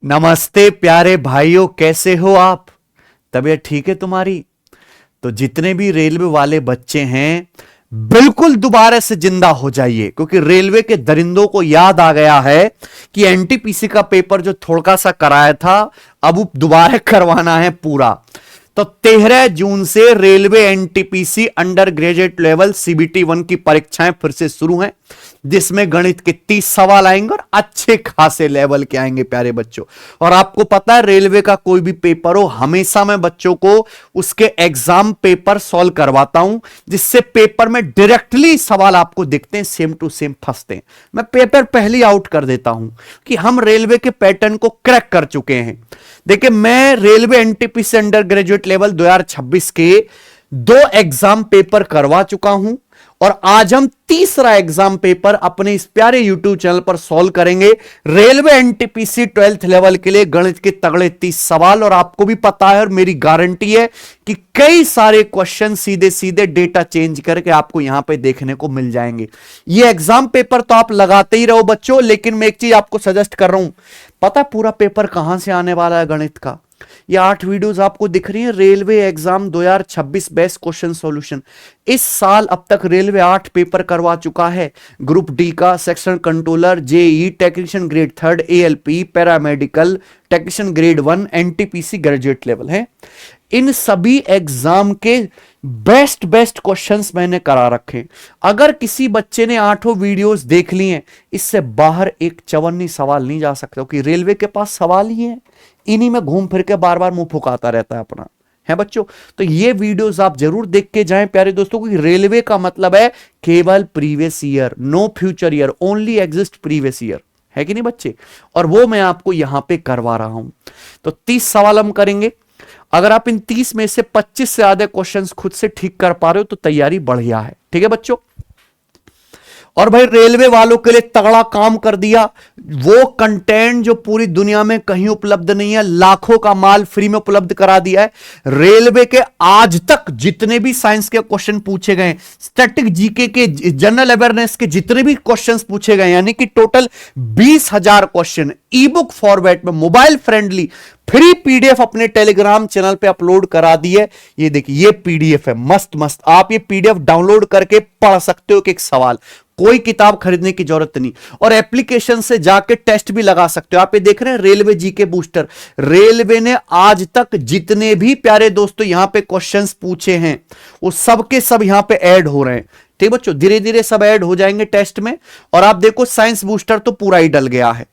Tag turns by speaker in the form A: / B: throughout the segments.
A: नमस्ते प्यारे भाइयों, कैसे हो आप? तबीयत ठीक है तुम्हारी? तो जितने भी रेलवे वाले बच्चे हैं, बिल्कुल दोबारा से जिंदा हो जाइए, क्योंकि रेलवे के दरिंदों को याद आ गया है कि एनटीपीसी का पेपर जो थोड़ा सा कराया था, अब वो दोबारा करवाना है पूरा। तो 13 जून से railway NTPC under graduate level CBT 1 की परीक्षाएं फिर से शुरू हैं, जिसमें गणित के 30 सवाल आएंगे और अच्छे खासे लेवल के आएंगे प्यारे बच्चों। और आपको पता है, रेलवे का कोई भी पेपर हो, हमेशा मैं बच्चों को उसके एग्जाम पेपर सॉल्व करवाता हूं, जिससे पेपर में डायरेक्टली सवाल आपको दिखते हैं, सेम टू सेम फंसते हैं। मैं पेपर पहले आउट कर देता हूं कि हम रेलवे के पैटर्न को क्रैक कर चुके हैं। देखिए, मैं railway NTPC under graduate level 2026 के 2 एग्जाम पेपर करवा चुका हूं, और आज हम तीसरा एग्जाम पेपर अपने इस प्यारे यूट्यूब चैनल पर सॉल्व करेंगे। रेलवे एनटीपीसी 12th लेवल के लिए गणित के तगड़े 30 सवाल। और आपको भी पता है और मेरी गारंटी है कि कई सारे क्वेश्चन सीधे सीधे डेटा चेंज करके आपको यहां पे देखने को मिल जाएंगे। ये एग्जाम पेपर तो आप लगाते ही रहो बच्चों, लेकिन मैं एक चीज आपको सजेस्ट कर रहा हूं। पता पूरा पेपर कहां से आने वाला है गणित का? ये 8 वीडियोस आपको दिख रही हैं, railway exam 2026 best question solution. इस साल अब तक रेलवे 8 पेपर करवा चुका है। ग्रुप डी का, section controller, JE, technician grade 3, ALP, paramedical, technician grade 1, NTPC graduate level है। इन सभी एग्जाम के बेस्ट बेस्ट क्वेश्चंस मैंने करा रखे। अगर किसी बच्चे ने 8 वीडियोस देख लिए हैं, इससे बाहर एक चवन्नी सवाल नहीं जा सकता, क्योंकि रेलवे के पास सवाल ही है, इन्हीं में घूम फिर के बार बार मुंह फुकाता रहता है अपना, है बच्चों। तो ये वीडियोस आप जरूर देख के जाएं प्यारे दोस्तों, क्योंकि रेलवे का मतलब है केवल previous year, no future year, only exist previous year, है कि नहीं बच्चे? और वो मैं आपको यहां पे करवा रहा हूं। तो 30 सवाल हम करेंगे। अगर आप इन 30 में से 25 से ज्यादा क्वेश्चंस खुद से ठीक कर पा रहे हो तो तैयारी बढ़िया है, ठीक है बच्चों। और भाई, रेलवे वालों के लिए तगड़ा काम कर दिया। वो कंटेंट जो पूरी दुनिया में कहीं उपलब्ध नहीं है, लाखों का माल फ्री में उपलब्ध करा दिया है। रेलवे के आज तक जितने भी साइंस के क्वेश्चन पूछे गए, स्टैटिक जीके के, जनरल अवेयरनेस के जितने भी क्वेश्चंस पूछे गए, यानी कि टोटल 20,000 क्वेश्चन ई बुक फॉर्मेट में, मोबाइल फ्रेंडली, फ्री पीडीएफ अपने टेलीग्राम चैनल पे अपलोड करा दी है। ये देखिए, ये पीडीएफ है, मस्त मस्त। आप ये पीडीएफ डाउनलोड करके पढ़ सकते हो, एक सवाल, कोई किताब खरीदने की जरूरत नहीं। और एप्लीकेशन से जाके टेस्ट भी लगा सकते हो। आप ये देख रहे हैं रेलवे जीके बूस्टर। रेलवे ने आज तक जितने भी प्यारे दोस्तों यहां पे क्वेश्चंस पूछे हैं, वो सब के सब यहां पे ऐड हो रहे हैं, ठीक बच्चों। धीरे धीरे सब ऐड हो जाएंगे टेस्ट में। और आप देखो, साइंस बूस्टर तो पूरा ही डल गया है।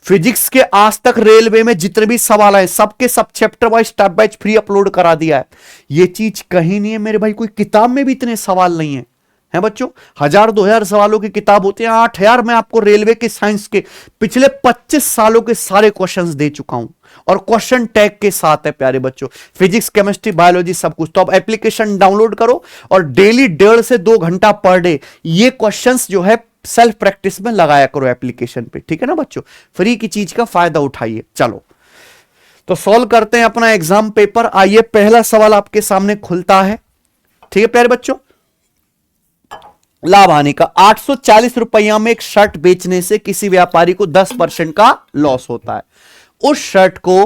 A: फिजिक्स के आज तक रेलवे में जितने भी सवाल आए, सबके सब chapter wise, step wise free upload करा दिया है। ये चीज कहीं नहीं है मेरे भाई, कोई किताब में भी इतने सवाल नहीं है, है बच्चों। 1000-2000 सवालों की किताब होती है, 8000 मैं आपको रेलवे के साइंस के पिछले 25 सालों के सारे क्वेश्चंस दे चुका हूं, और क्वेश्चन टैग के साथ है प्यारे बच्चों। फिजिक्स, केमिस्ट्री, बायोलॉजी, सब कुछ। तो आप एप्लीकेशन डाउनलोड करो और डेली 1.5 से 2 घंटा पर डे ये क्वेश्चंस जो है सेल्फ प्रैक्टिस में लगाया करो एप्लीकेशन पे, ठीक है ना बच्चों। फ्री की चीज का फायदा उठाइए। चलो, तो सॉल्व करते हैं अपना एग्जाम पेपर। आइए, पहला सवाल आपके सामने खुलता है, ठीक है प्यारे बच्चों। लाभ हानि का, 840 रुपया में एक शर्ट बेचने से किसी व्यापारी को 10% का लॉस होता है। उस शर्ट को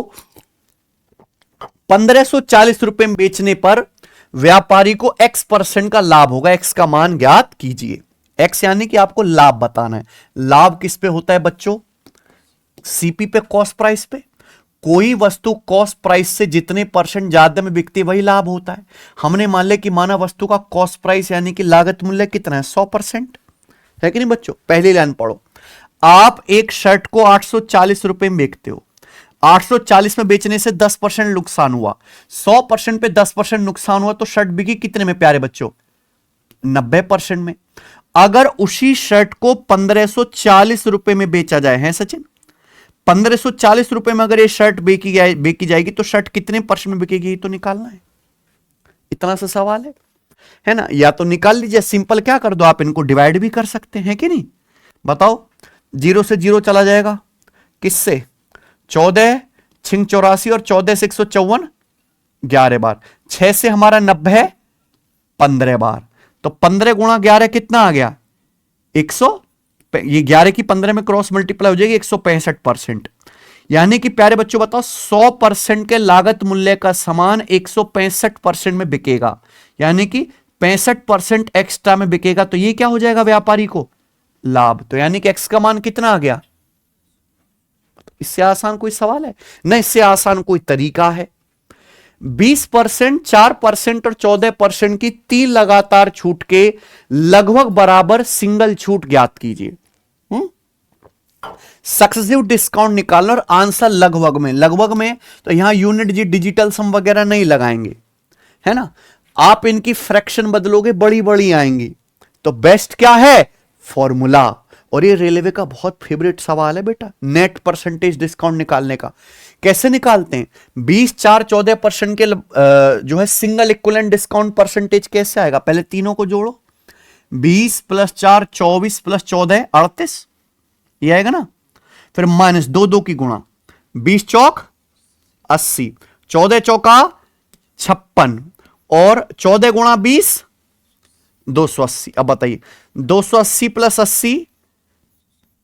A: 1540 रुपए में बेचने पर व्यापारी को X% का लाभ होगा। X का मान ज्ञात कीजिए। X यानी कि आपको लाभ बताना है। लाभ किस पे होता है बच्चों? सीपी पे, कॉस्ट प्राइस पे। कोई वस्तु कॉस्ट प्राइस से जितने परसेंट ज्यादा में बिकती है वही लाभ होता है। हमने मान लिया कि माना वस्तु का कॉस्ट प्राइस यानी कि लागत मूल्य कितना है? 100%, है कि नहीं बच्चों? पहली लाइन पढ़ो। आप एक शर्ट को 840 रुपए में बेचते हो। 840 में बेचने से 10% नुकसान हुआ। 100% पे 10% नुकसान हुआ तो शर्ट बिकी कितने में प्यारे बच्चों? 90% में। अगर उसी शर्ट को 1540 रुपए में बेचा जाए, है सचिन, 1540 रुपए में अगर ये शर्ट बेकी जाएगी तो शर्ट कितने परसेंट में बिकेगी, तो निकालना है। इतना सा सवाल है ना? या तो निकाल लीजिए, सिंपल क्या कर दो आप, इनको डिवाइड भी कर सकते हैं कि नहीं? बताओ, 0 से 0 चला जाएगा, किससे? 14 छिंग 84 और 14 से 154, 11 बार। 6 से हमारा 90, 15 बार। तो 15 गुणा 11 कितना आ गया? 100। ये 11 की 15 में क्रॉस मल्टीप्लाई हो जाएगी, 165%। यानी कि प्यारे बच्चों बताओ 100% के लागत मूल्य का सामान 165% में बिकेगा, यानी कि 65% एक्स्ट्रा में बिकेगा, तो ये क्या हो जाएगा व्यापारी को लाभ। तो यानी कि एक्स का मान कितना आ गया। इससे आसान कोई सवाल है ना, इससे आसान कोई तरीका है। 20%, 4% और 14% की 3 लगातार छूट के लगभग बराबर सिंगल छूट ज्ञात कीजिए। सक्सेसिव डिस्काउंट निकालना और आंसर लगभग में तो यहां यूनिट जी डिजिटल सम वगैरह नहीं लगाएंगे, है ना। आप इनकी फ्रैक्शन बदलोगे बड़ी बड़ी आएंगी। तो बेस्ट क्या है, फॉर्मूला। और ये रेलवे का बहुत फेवरेट सवाल है बेटा, नेट परसेंटेज डिस्काउंट निकालने का। कैसे निकालते हैं, 20, 4, 14% के जो है सिंगल इक्विवेलेंट डिस्काउंट परसेंटेज कैसे आएगा, पहले तीनों को जोड़ो। 20 + 4 24 + 14 38, ये आएगा ना। फिर माइनस 2 2 की गुणा, 20 चौक 80, 14 चौका 56 और 14 गुणा 20 280। अब बताइए 280 + 80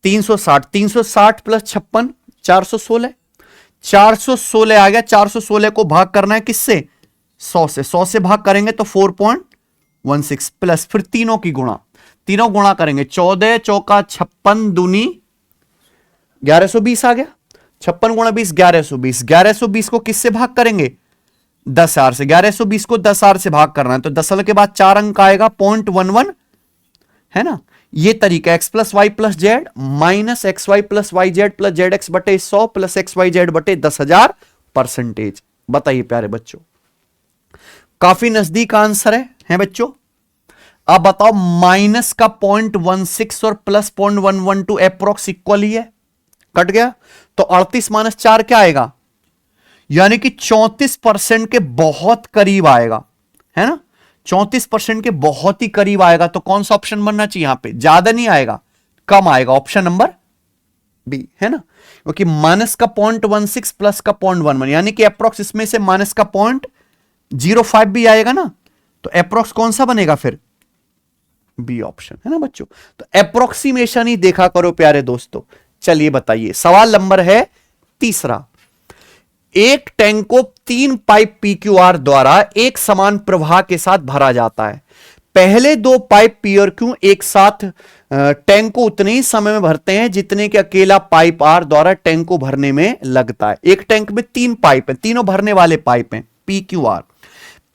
A: 360, 360 + 56 416, 416 आ गया। 416 को भाग करना है किससे, 100 से। 100 से भाग करेंगे तो 4.16 प्लस फिर तीनों की गुणा, तीनों गुणा करेंगे। 14 चौका 56 दूनी 1120 आ गया। 56 गुणा 20 1120। 1120 को किससे भाग करेंगे, 10,000 से। 1120 को 10,000 से भाग करना है तो दशमलव के बाद 4 अंक आएगा 0.11, है ना। ये तरीका x + y + z minus xy + yz + zx बटे 100 प्लस xyz बटे 10,000 परसेंटेज। बताइए प्यारे बच्चों, काफी नजदीक आंसर है बच्चों। अब बताओ माइनस का 0.16 और प्लस 0.112 एप्रोक्स इक्वल ही है, कट गया तो 38 - 4 क्या आएगा, यानी कि 34% के बहुत करीब आएगा, है ना। 34% के बहुत ही करीब आएगा। तो कौन सा ऑप्शन बनना चाहिए यहां पे, ज्यादा नहीं आएगा कम आएगा, ऑप्शन नंबर बी, है ना। क्योंकि माइनस का 0.16 प्लस का 0.11 यानी कि अप्रोक्स इसमें से माइनस का 0.05 भी आएगा ना, तो अप्रोक्स कौन सा बनेगा फिर, बी ऑप्शन, है ना बच्चों। तो अप्रोक्सीमेशन ही देखा करो प्यारे दोस्तों। चलिए बताइए, सवाल नंबर है तीसरा। एक टैंक को 3 पाइप PQR द्वारा एक समान प्रवाह के साथ भरा जाता है। पहले 2 पाइप P और Q एक साथ टैंक को उतने ही समय में भरते हैं जितने कि अकेला पाइप R द्वारा टैंक को भरने में लगता है। एक टैंक में 3 पाइप हैं, तीनों भरने वाले पाइप हैं PQR।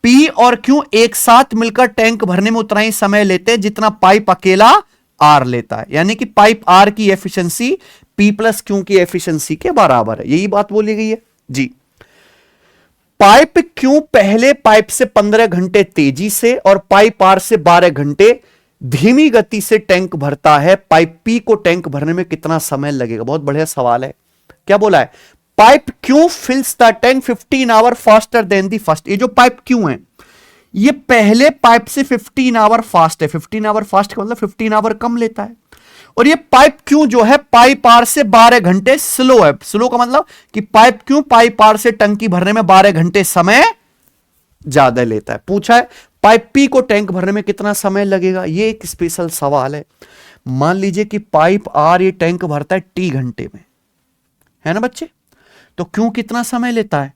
A: P और Q एक साथ मिलकर टैंक भरने में उतना ही समय लेते हैं जितना पाइप अकेला R लेता है, यानी कि पाइप R की एफिशिएंसी P + Q की एफिशिएंसी के बराबर है। यही बात बोली गई है जी। पाइप क्यों पहले पाइप से 15 घंटे तेजी से और पाइप आर से 12 घंटे धीमी गति से टैंक भरता है, पाइप पी को टैंक भरने में कितना समय लगेगा। बहुत बढ़िया सवाल है। क्या बोला है, पाइप क्यों फिल्स the tank 15 our faster than the first. ये जो पाइप क्यों है, ये पहले पाइप से 15 आवर फास्ट है। 15 आवर फास्ट का मतलब 15 आवर कम लेता है। और ये पाइप क्यों जो है पाइप आर से 12 घंटे स्लो है। स्लो का मतलब कि पाइप क्यों पाइप आर से टंकी भरने में 12 घंटे समय ज्यादा लेता है। पूछा है पाइप पी को टैंक भरने में कितना समय लगेगा। ये एक स्पेशल सवाल है। मान लीजिए कि पाइप आर ये टैंक भरता है T घंटे में, है ना बच्चे, तो क्यों कितना समय लेता है,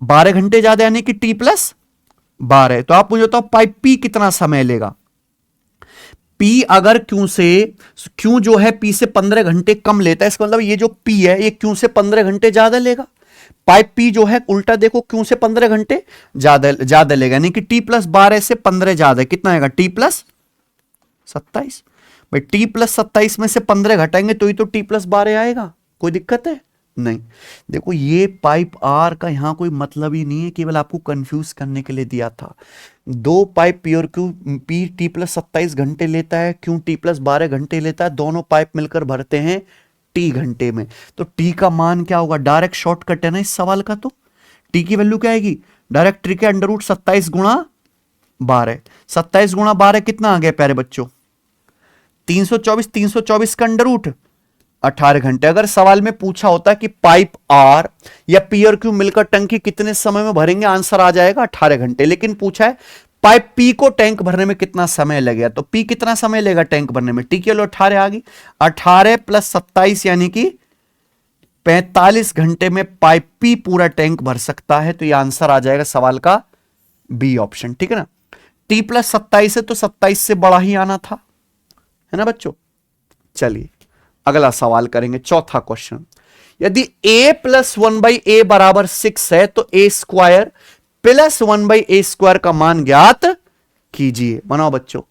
A: 12 घंटे ज्यादा, यानी कि T + 12। तो आप मुझे बताओ पाइप पी कितना समय लेगा। P अगर Q जो है P से 15 घंटे कम लेता है, इसका मतलब ये जो P है ये Q से 15 घंटे ज्यादा लेगा। पाइप P जो है उल्टा देखो, Q से 15 घंटे ज्यादा लेगा, यानी कि T + 12 से 15 ज्यादा, कितना आएगा, T + 27। भाई T + 27 में से 15 घटाएंगे तो ही तो T + 12 आएगा। कोई दिक्कत है नहीं। देखो ये पाइप आर का यहां कोई मतलब ही नहीं है, केवल आपको कंफ्यूज करने के लिए दिया था। 2 पाइप पी और क्यू, पी T + 27 घंटे लेता है, क्यू T + 12 घंटे लेता है। दोनों पाइप मिलकर भरते हैं T घंटे में। तो T का मान क्या होगा, डायरेक्ट शॉर्टकट है ना इस सवाल का। तो T की वैल्यू क्या आएगी, डायरेक्ट ट्रिक है, √ 27 × 12। 27 × 12 कितना आ गया प्यारे बच्चों, 324। 324 का √ 18 घंटे। अगर सवाल में पूछा होता कि पाइप आर या पी और क्यू मिलकर टंकी कितने समय में भरेंगे, आंसर आ जाएगा 18 घंटे। लेकिन पूछा है पाइप पी को टैंक भरने में कितना समय लगेगा, तो पी कितना समय लेगा टैंक भरने में, टी के लो 18 आ गई। 18 + 27 यानी कि 45 घंटे में पाइपी पूरा टैंक भर सकता है। तो ये आंसर आ जाएगा सवाल का बी ऑप्शन, ठीक है ना। T+27 है तो 27 से बड़ा ही आना था, है ना बच्चों। चलिए अगला सवाल करेंगे, चौथा क्वेश्चन। यदि a+1/a बराबर 6 है तो a² +1/a² का मान ज्ञात कीजिए। बनाओ बच्चों,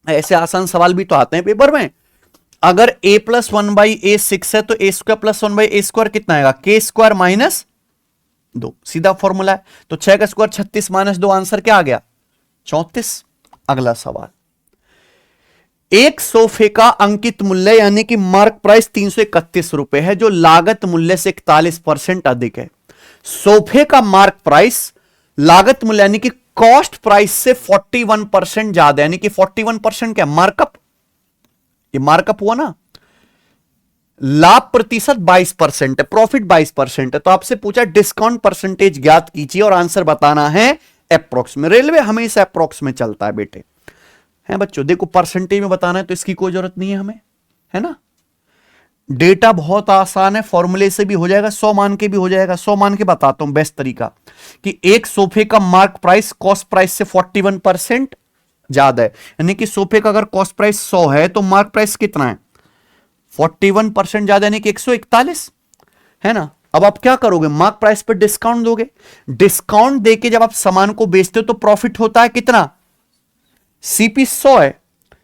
A: ऐसे आसान सवाल भी तो आते हैं पेपर में। अगर a+1/a 6 है तो a² +1/a² कितना आएगा, k² - 2, सीधा फॉर्मूला है। तो 6 का स्क्वायर 36 - 2, आंसर क्या आ गया 34। अगला सवाल, एक सोफे का अंकित मूल्य यानी कि मार्क प्राइस 331 रुपए है, जो लागत मूल्य से 41% अधिक है। सोफे का मार्क प्राइस लागत मूल्य यानी कि कॉस्ट प्राइस से 41% ज्यादा, यानी कि 41% क्या मार्कअप, ये मार्कअप हुआ ना। लाभ प्रतिशत 22% है, प्रॉफिट 22% है। तो आपसे पूछा डिस्काउंट परसेंटेज ज्ञात कीजिए और आंसर बताना है अप्रोक्स में। रेलवे हमेशा अप्रोक्स में चलता है बेटे, है बच्चों। देखो परसेंटेज में बताना है तो इसकी कोई जरूरत नहीं है हमें, है ना। डेटा बहुत आसान है, फॉर्मूले से भी हो जाएगा, 100 मान के भी हो जाएगा। 100 मान के बताता हूं बेस्ट तरीका, कि एक सोफे का मार्क प्राइस कॉस्ट प्राइस से 41% ज्यादा है, यानी कि सोफे का अगर कॉस्ट प्राइस 100 है तो मार्क प्राइस कितना है 41% ज्यादा, यानी कि 141, है ना। अब आप क्या करोगे, मार्क प्राइस पर डिस्काउंट दोगे। डिस्काउंट देके जब आप सामान को बेचते हो तो प्रॉफिट होता है कितना, सीपी 100 है,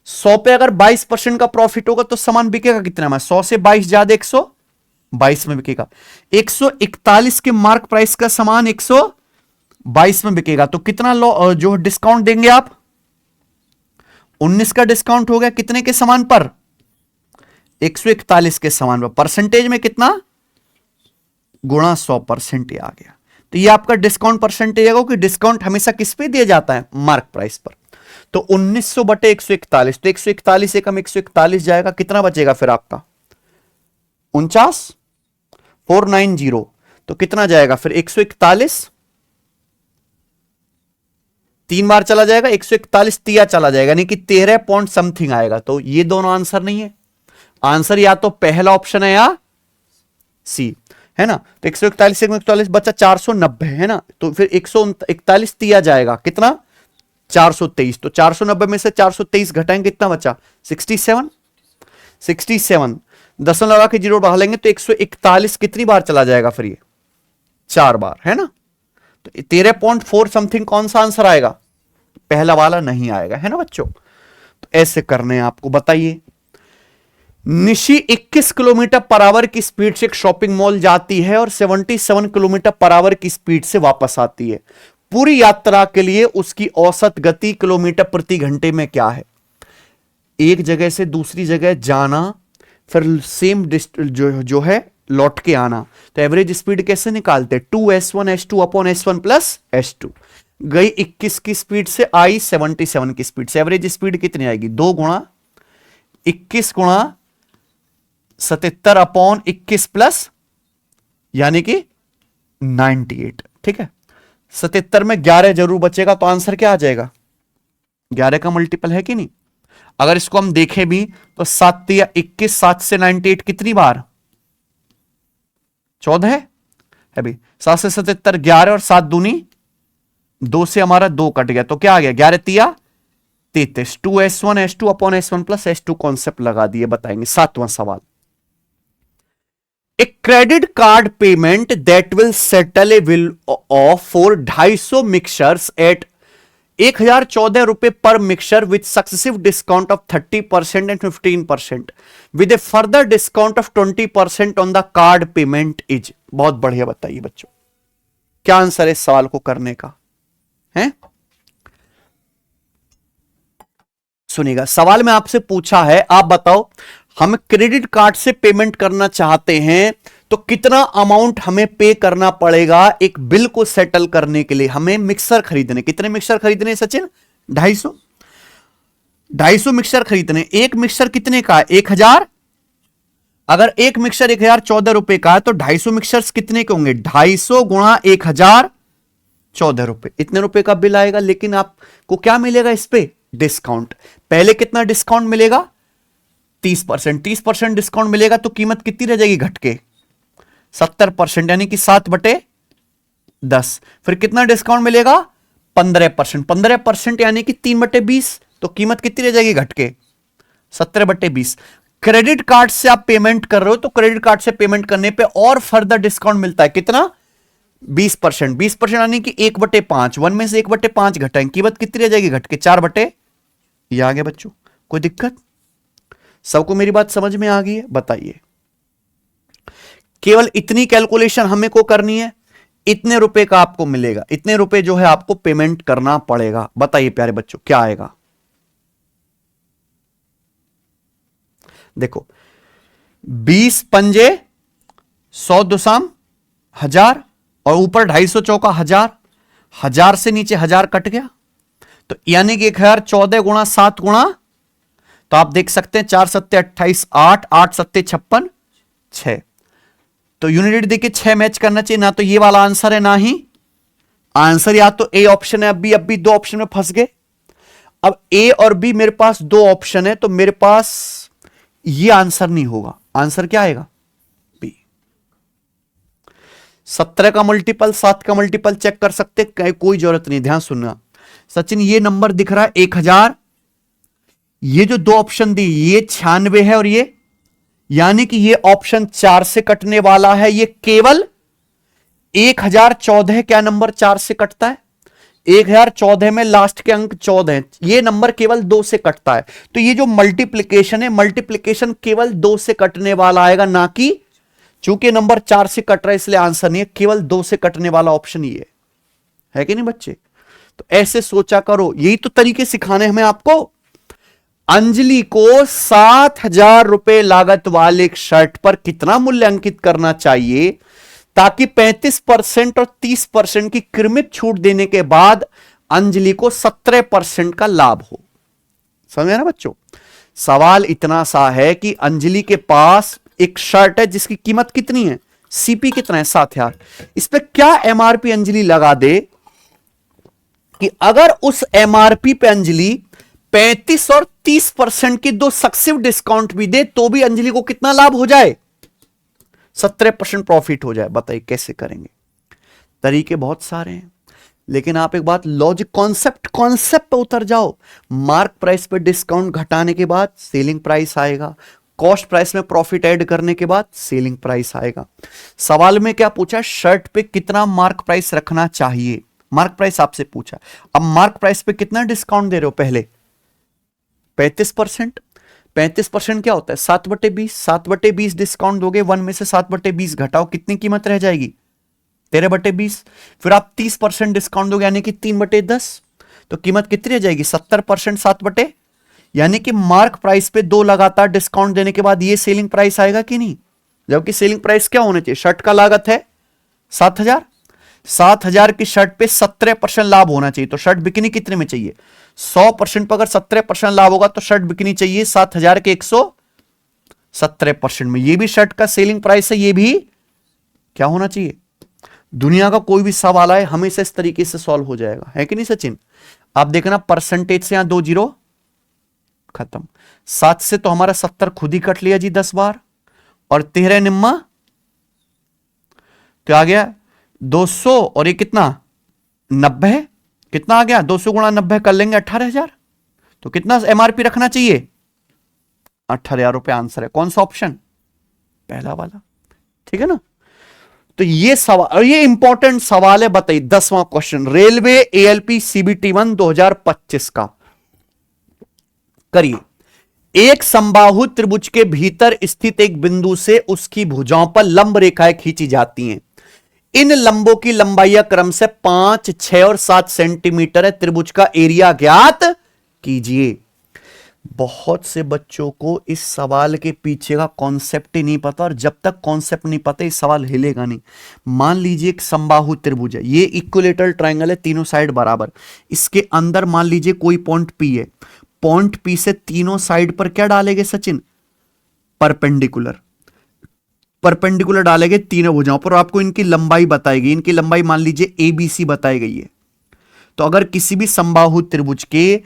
A: 100 पे अगर 22% का प्रॉफिट होगा तो सामान बिकेगा कितना में, 100 से 22 ज्यादा 122 में बिकेगा। 141 के मार्क प्राइस का सामान 122 में बिकेगा, तो कितना जो डिस्काउंट देंगे आप, 19 का डिस्काउंट हो गया कितने के सामान पर, 141 के सामान पर। परसेंटेज में कितना गुणा 100% आ गया। तो ये आपका डिस्काउंट परसेंटेज है, कि डिस्काउंट हमेशा किस पे दिया जाता है, मार्क प्राइस पर। तो 1900 बटे 141, तो 141 से कम 141 जाएगा, कितना बचेगा फिर आपका 49, 490। तो कितना जाएगा फिर 141, 3 बार चला जाएगा, 141 तिया चला जाएगा, यानी कि 13 पॉइंट समथिंग आएगा। तो ये दोनों आंसर नहीं है, आंसर या तो पहला ऑप्शन है या सी, है ना। तो 141 से 141 बचा 490, है ना। तो फिर 141 तिया जाएगा कितना 423, तो 490 में से 423 घटाएंगे कितना बचा 67, 67 दशमलव लगा के 0 बढ़ा लेंगे तो 141 कितनी बार चला जाएगा फिर ये 4 बार, है ना। तो 13.4 समथिंग कौन सा आंसर आएगा, पहला वाला नहीं आएगा, है ना बच्चों। तो ऐसे करने हैं आपको, बताइए। निशी 21 किलोमीटर पर आवर की स्पीड से एक शॉपिंग मॉल जाती है और 77 किलोमीटर पर आवर की स्पीड से वापस आती है। पूरी यात्रा के लिए उसकी औसत गति किलोमीटर प्रति घंटे में क्या है। एक जगह से दूसरी जगह जाना, फिर सेम जो है लौट के आना। तो एवरेज स्पीड कैसे निकालते हैं, 2s1 upon s1 plus s2। गई 21 की स्पीड से, आई 77 की स्पीड से, एवरेज स्पीड कितनी आएगी 2 गुणा 21 गुणा 77 अपॉन 21 प्लस यानी कि 98, ठीक है। 77 में 11 जरूर बचेगा, तो आंसर क्या आ जाएगा 11 का मल्टीपल है कि नहीं। अगर इसको हम देखें भी तो 7 या 21, 7 से 98 कितनी बार 14 है भाई। 7 से 77 11 और 7 दूनी 2 से हमारा 2 कट गया, तो क्या आ गया 11 तिया 33। 2s1 s2 upon s1 plus s2 concept लगा दिए, बताएंगे। 7वां सवाल, A credit card payment that will settle a bill of for 250 mixtures at 1014 रुपए पर mixture with successive discount of 30% and 15% with a further discount of 20% on the card payment is। बहुत बढ़िया, बताइए बच्चों क्या आंसर है इस सवाल को करने का है। सुनिएगा, सवाल में आपसे पूछा है, आप बताओ हम क्रेडिट कार्ड से पेमेंट करना चाहते हैं तो कितना अमाउंट हमें पे करना पड़ेगा एक बिल को सेटल करने के लिए। हमें मिक्सर खरीदने, कितने मिक्सर खरीदने सचिन 250 मिक्सर खरीदने। एक मिक्सर कितने का है 1000, अगर एक मिक्सर 1014 रुपए का है तो 250 मिक्सर कितने के होंगे 250 गुणा 1014 रुपए, इतने रुपए का बिल आएगा। लेकिन आपको क्या मिलेगा इस पे डिस्काउंट। पहले कितना डिस्काउंट मिलेगा 30%, 30% डिस्काउंट मिलेगा तो कीमत कितनी रह जाएगी घट के 70%, यानी कि 7/10। फिर कितना डिस्काउंट मिलेगा 15%, 15% यानी कि 3/20, तो कीमत कितनी रह जाएगी घट के 17/20। क्रेडिट कार्ड से आप पेमेंट कर रहे हो तो क्रेडिट कार्ड से पेमेंट करने पे और फर्दर डिस्काउंट मिलता है, कितना 20%, 20% यानी कि 1/5, 1 में से 1/5 घटाएंगे, कीमत कितनी रह जाएगी घट के 4/। ये आ गया बच्चों, कोई दिक्कत? सबको मेरी बात समझ में आ गई है? बताइए। केवल इतनी कैलकुलेशन हमें को करनी है, इतने रुपए का आपको मिलेगा, इतने रुपए जो है आपको पेमेंट करना पड़ेगा। बताइए प्यारे बच्चों क्या आएगा? देखो 20 पंजे 100 दुसाम 1000 और ऊपर 250 चौका 1000, 1000 से नीचे 1000 कट गया, तो यानी कि 1014 गुणा 7 गुणा, तो आप देख सकते हैं 4 सत्ते 28, 8 8 सत्ते 56, 6। तो यूनिट देखिए 6 मैच करना चाहिए, ना तो ये वाला आंसर है ना ही आंसर, या तो ए ऑप्शन है। अब भी 2 ऑप्शन में फंस गए। अब ए और बी मेरे पास 2 ऑप्शन है, तो मेरे पास ये आंसर नहीं होगा। आंसर क्या आएगा? बी। 17 का मल्टीपल 7 का मल्टीपल चेक कर सकते, कोई जरूरत नहीं। ध्यान सुनना सचिन, ये नंबर दिख रहा है 1000, ये जो 2 ऑप्शन दी ये 96 है और ये, यानी कि ये ऑप्शन 4 से कटने वाला है। ये केवल 1014 क्या नंबर 4 से कटता है? 1014 में लास्ट के अंक 14 हैं, ये नंबर केवल 2 से कटता है। तो ये जो मल्टीप्लिकेशन है, मल्टीप्लिकेशन केवल 2 से कटने वाला आएगा, ना कि चूंकि नंबर 4 से कट रहा है इसलिए आंसर नहीं है, केवल 2 से कटने वाला ऑप्शन ये है कि नहीं बच्चे? तो ऐसे सोचा करो, यही तो तरीके सिखाने हमें आपको। अंजलि को 7,000 रुपए लागत वाले एक शर्ट पर कितना मूल्य अंकित करना चाहिए ताकि 35% और 30% की क्रमिक छूट देने के बाद अंजलि को 17% का लाभ हो? समझे ना बच्चों? सवाल इतना सा है कि अंजलि के पास एक शर्ट है जिसकी कीमत कितनी है, सीपी कितना है 7,000, इस पे क्या एमआरपी अंजलि लगा दे कि अगर उस एमआरपी पे अंजलि 35 और 30% की 2 सक्सेसिव डिस्काउंट भी दे तो भी अंजलि को कितना लाभ हो जाए? 17% प्रॉफिट हो जाए। बताइए कैसे करेंगे? तरीके बहुत सारे हैं, लेकिन आप एक बात लॉजिक कॉन्सेप्ट पे उतर जाओ। मार्क प्राइस पे डिस्काउंट घटाने के बाद सेलिंग प्राइस आएगा, कॉस्ट प्राइस में प्रॉफिट ऐड करने के बाद सेलिंग प्राइस आएगा। सवाल में क्या पूछा? शर्ट पे कितना मार्क प्राइस रखना चाहिए, मार्क प्राइस आपसे पूछा। अब मार्क प्राइस पे कितना डिस्काउंट दे रहे हो? पहले 35%। 35% क्या होता है? 7/20। 7/20 डिस्काउंट दोगे, 1 में से 7/20 घटाओ, कितनी कीमत रह जाएगी? 13/20। फिर आप 30% डिस्काउंट दोगे यानी कि 3/10, तो कीमत कितनी रह जाएगी? 70%, 7/, यानी कि मार्क प्राइस पे 2 लगातार डिस्काउंट देने के बाद ये सेलिंग प्राइस आएगा कि नहीं? जबकि सेलिंग प्राइस क्या होना चाहिए? शर्ट का लागत है 7,000, 7,000 की शर्ट पे 17% लाभ होना चाहिए, तो शर्ट बिकनी कितने में चाहिए? 100% पर अगर 17% लाभ होगा तो शर्ट बिकनी चाहिए 7,000 के 117% में। ये भी शर्ट का सेलिंग प्राइस है, ये भी क्या होना चाहिए? दुनिया का कोई भी सवाल आए हमेशा इस तरीके से सॉल्व हो जाएगा, है कि नहीं सचिन? आप देखना परसेंटेज से यहां 2 जीरो खत्म, 7 से तो हमारा 70 खुद ही कट लिया जी 10 बार, और 13 निम्मा तो आ गया 200, और ये कितना 90, कितना आ गया 200 गुणा 90 कर लेंगे 18,000, तो कितना एमआरपी रखना चाहिए? 18,000 रुपए आंसर है। कौन सा ऑप्शन? पहला वाला, ठीक है ना? तो ये सवाल, और ये इंपॉर्टेंट सवाल है, बताइए 10वां क्वेश्चन रेलवे एएलपी सीबीटी 1 2025 का। करिए। एक समबाहु त्रिभुज के भीतर स्थित एक बिंदु से उसकी भुजाओं पर लंब रेखाएं खींची जाती हैं। इन लंबों की लंबाई क्रम से 5, 6 और 7 सेंटीमीटर है। त्रिभुज का एरिया ज्ञात कीजिए। बहुत से बच्चों को इस सवाल के पीछे का कॉन्सेप्ट ही नहीं पता, और जब तक कॉन्सेप्ट नहीं पता ये सवाल हिलेगा नहीं। मान लीजिए एक समबाहु त्रिभुज है, ये इक्विलेटरल ट्रायंगल है, तीनों साइड बराबर। इसके अंदर मान लीजिए कोई पॉइंट पी है, पॉइंट पी से तीनों साइड पर क्या डालेंगे सचिन? परपेंडिकुलर। परपेंडिकुलर डालेंगे तीनों भुजाओं पर, और आपको इनकी लंबाई बताएगी। इनकी लंबाई मान लीजिए ABC बताई गई है। तो अगर किसी भी समबाहु त्रिभुज के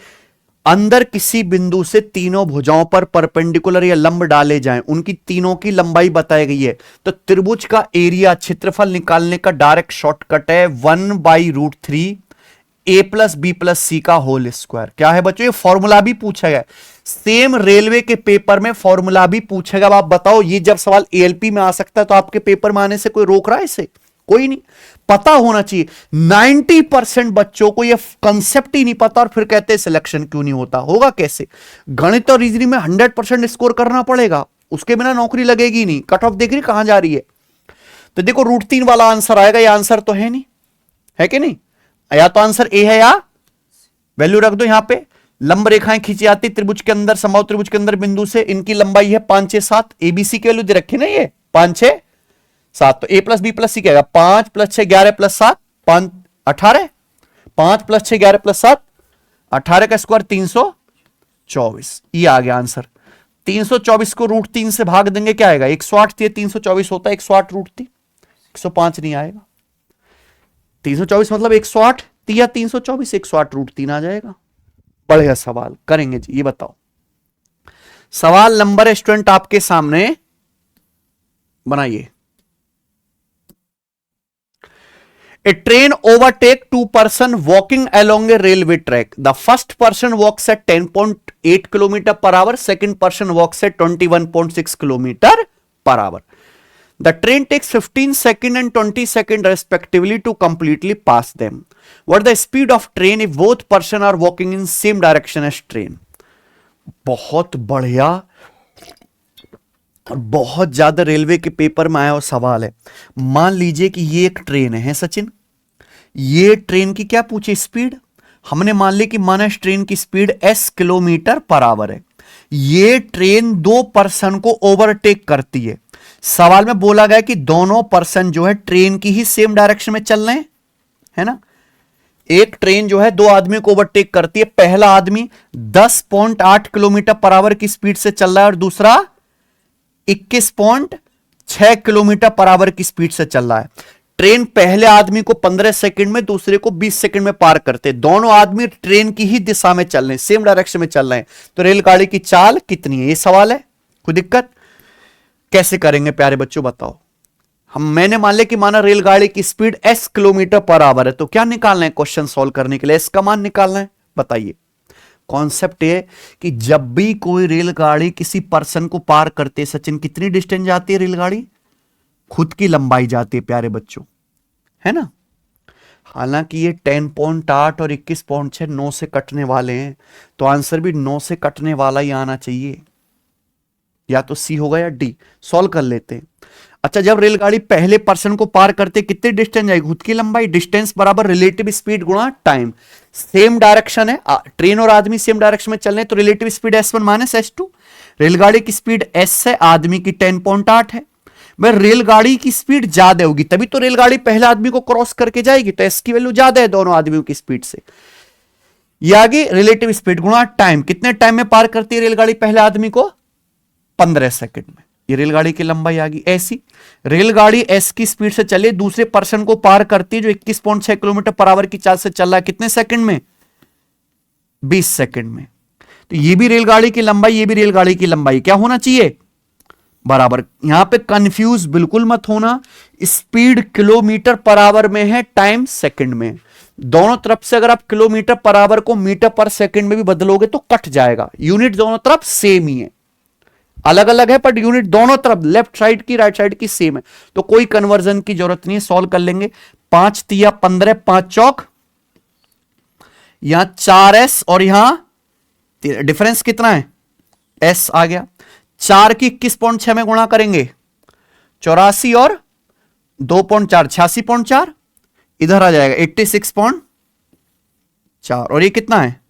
A: अंदर किसी बिंदु से तीनों भुजाओं पर परपेंडिकुलर या लंब डाले जाएं, उनकी तीनों की लंबाई बताई गई है। तो त्रिभुज का एरिया क्षेत्रफल निकालने का डायरेक्ट शॉर्टकट है 1/√3 a प्लस बी प्लस सी का होल स्क्वायर। क्या है बच्चों, ये फॉर्मूला भी पूछा गया, सेम रेलवे के पेपर में फॉर्मूला भी पूछेगा। आप बताओ, ये जब सवाल एएलपी में आ सकता है तो आपके पेपर में आने से कोई रोक रहा है इसे? कोई नहीं। पता होना चाहिए। 90% बच्चों को ये कंसेप्ट ही नहीं पता और फिर कहते हैं सिलेक्शन क्यों नहीं होता। होगा कैसे? गणित और रीजनिंग में 100% स्कोर करना पड़ेगा, उसके बिना नौकरी लगेगी नहीं। कट ऑफ देख रही कहां जा रही है। तो देखो √3 वाला आंसर आएगा, ये आंसर तो है नहीं, है कि नहीं? या तो आंसर ए है या वैल्यू रख दो यहां पे। लंब रेखाएं खींची जाती त्रिभुज के अंदर, समबाहु त्रिभुज के अंदर बिंदु से, इनकी लंबाई है 5 6 7। एबीसी की वैल्यू दे रखी ना, ये 5 6 7। तो ए प्लस बी प्लस सी क्या 5 + 6 11 + 7 5 18। 5 + 6 11 + 7 18 का स्क्वायर 324। ये आ गया आंसर। 324 को √3 से भाग देंगे क्या आएगा? 108 थी, 324 होता है 108 √3, 105 नहीं आएगा। 324 मतलब 108 या 324, 108 √3 आ जाएगा। बढ़िया सवाल करेंगे जी। ये बताओ, सवाल नंबर स्टूडेंट आपके सामने बनाइए। A train overtake two person walking along a railway track. The first person walks at 10.8 km/h. Second person walks at 21.6 km/h. The train takes 15 seconds and 20 seconds respectively to completely pass them. What the speed of train if both person are walking in same direction as train? बहुत बढ़िया और बहुत ज्यादा railway के paper में आया और सवाल है। मान लीजिए कि ये एक ट्रेन है सचिन, ये ट्रेन की क्या पूछे स्पीड, हमने मान ली कि माइनस ट्रेन की स्पीड s km/h है। ये ट्रेन दो पर्सन को ओवरटेक करती है। सवाल में बोला गया कि दोनों पर्सन जो है ट्रेन की ही सेम डायरेक्शन में चल रहे हैं, है ना। एक ट्रेन जो है दो आदमी को ओवरटेक करती है। पहला आदमी 10.8 km/h की स्पीड से चल रहा है और दूसरा 21.6 km/h की स्पीड से चल रहा है। ट्रेन पहले आदमी को 15 सेकंड में, दूसरे को 20 सेकंड में पार करते हैं। दोनों आदमी ट्रेन की ही दिशा में चल रहे हैं, सेम डायरेक्शन में चल रहे हैं। तो रेलगाड़ी की चाल कितनी है, ये सवाल है। कोई दिक्कत? कैसे करेंगे प्यारे बच्चों बताओ। मैंने मान लिया कि माना रेलगाड़ी की स्पीड s km/h है, तो क्या निकालना है क्वेश्चन सॉल्व करने के लिए? s का मान निकालना है। बताइए, कॉन्सेप्ट ये कि जब भी कोई रेलगाड़ी किसी पर्सन को पार करते सचिन, कितनी डिस्टेंस जाती है रेलगाड़ी? खुद की लंबाई जाती है प्यारे बच्चों, है ना। हालांकि ये 10.8 और 21.6 9 से कटने वाले हैं, तो आंसर भी 9 से कटने वाला ही आना चाहिए। या तो सी होगा या डी। सॉल्व कर लेते हैं। अच्छा, जब रेलगाड़ी पहले पर्सन को पार करते कितनी डिस्टेंस जाएगी? खुद की लंबाई। डिस्टेंस बराबर रिलेटिव स्पीड गुणा टाइम। सेम डायरेक्शन है, ट्रेन और आदमी सेम डायरेक्शन में चल रहे हैं, तो रिलेटिव स्पीड s1 - s2। रेलगाड़ी की स्पीड s है, आदमी की 10.8 है। भाई रेलगाड़ी की स्पीड ज्यादा होगी तभी तो रेलगाड़ी पहले आदमी को क्रॉस करके जाएगी, तो s की वैल्यू ज्यादा है दोनों आदमियों की स्पीड से। ये आगे रिलेटिव स्पीड गुणा टाइम। कितने टाइम में पार करती है रेलगाड़ी पहले आदमी को? 15 सेकंड में। ये रेलगाड़ी की लंबाई आ गई। ऐसी रेलगाड़ी s की स्पीड से चले, दूसरे पर्सन को पार करती है जो 21.6 km/h की चाल से चल रहा है, कितने सेकंड में? 20 सेकंड में। तो ये भी रेलगाड़ी की लंबाई, ये भी रेलगाड़ी की लंबाई क्या होना चाहिए? बराबर। यहां पे कंफ्यूज बिल्कुल मत होना, स्पीड km/h में है, टाइम सेकंड में। दोनों तरफ से अगर आप km/h को मीटर/सेकंड में भी बदलोगे तो कट जाएगा। यूनिट दोनों तरफ सेम ही है, अलग अलग है पर यूनिट दोनों तरफ लेफ्ट साइड की राइट साइड की सेम है, तो कोई कन्वर्जन की जरूरत नहीं है। सॉल्व कर लेंगे। 5 तिया 15, 5 चौक, यहां 4s और यहां डिफरेंस कितना है? s आ गया। 4 की 21.6 में गुणा करेंगे, 84 और 2.4 86.4, इधर आ जाएगा 86.4 और ये कितना है?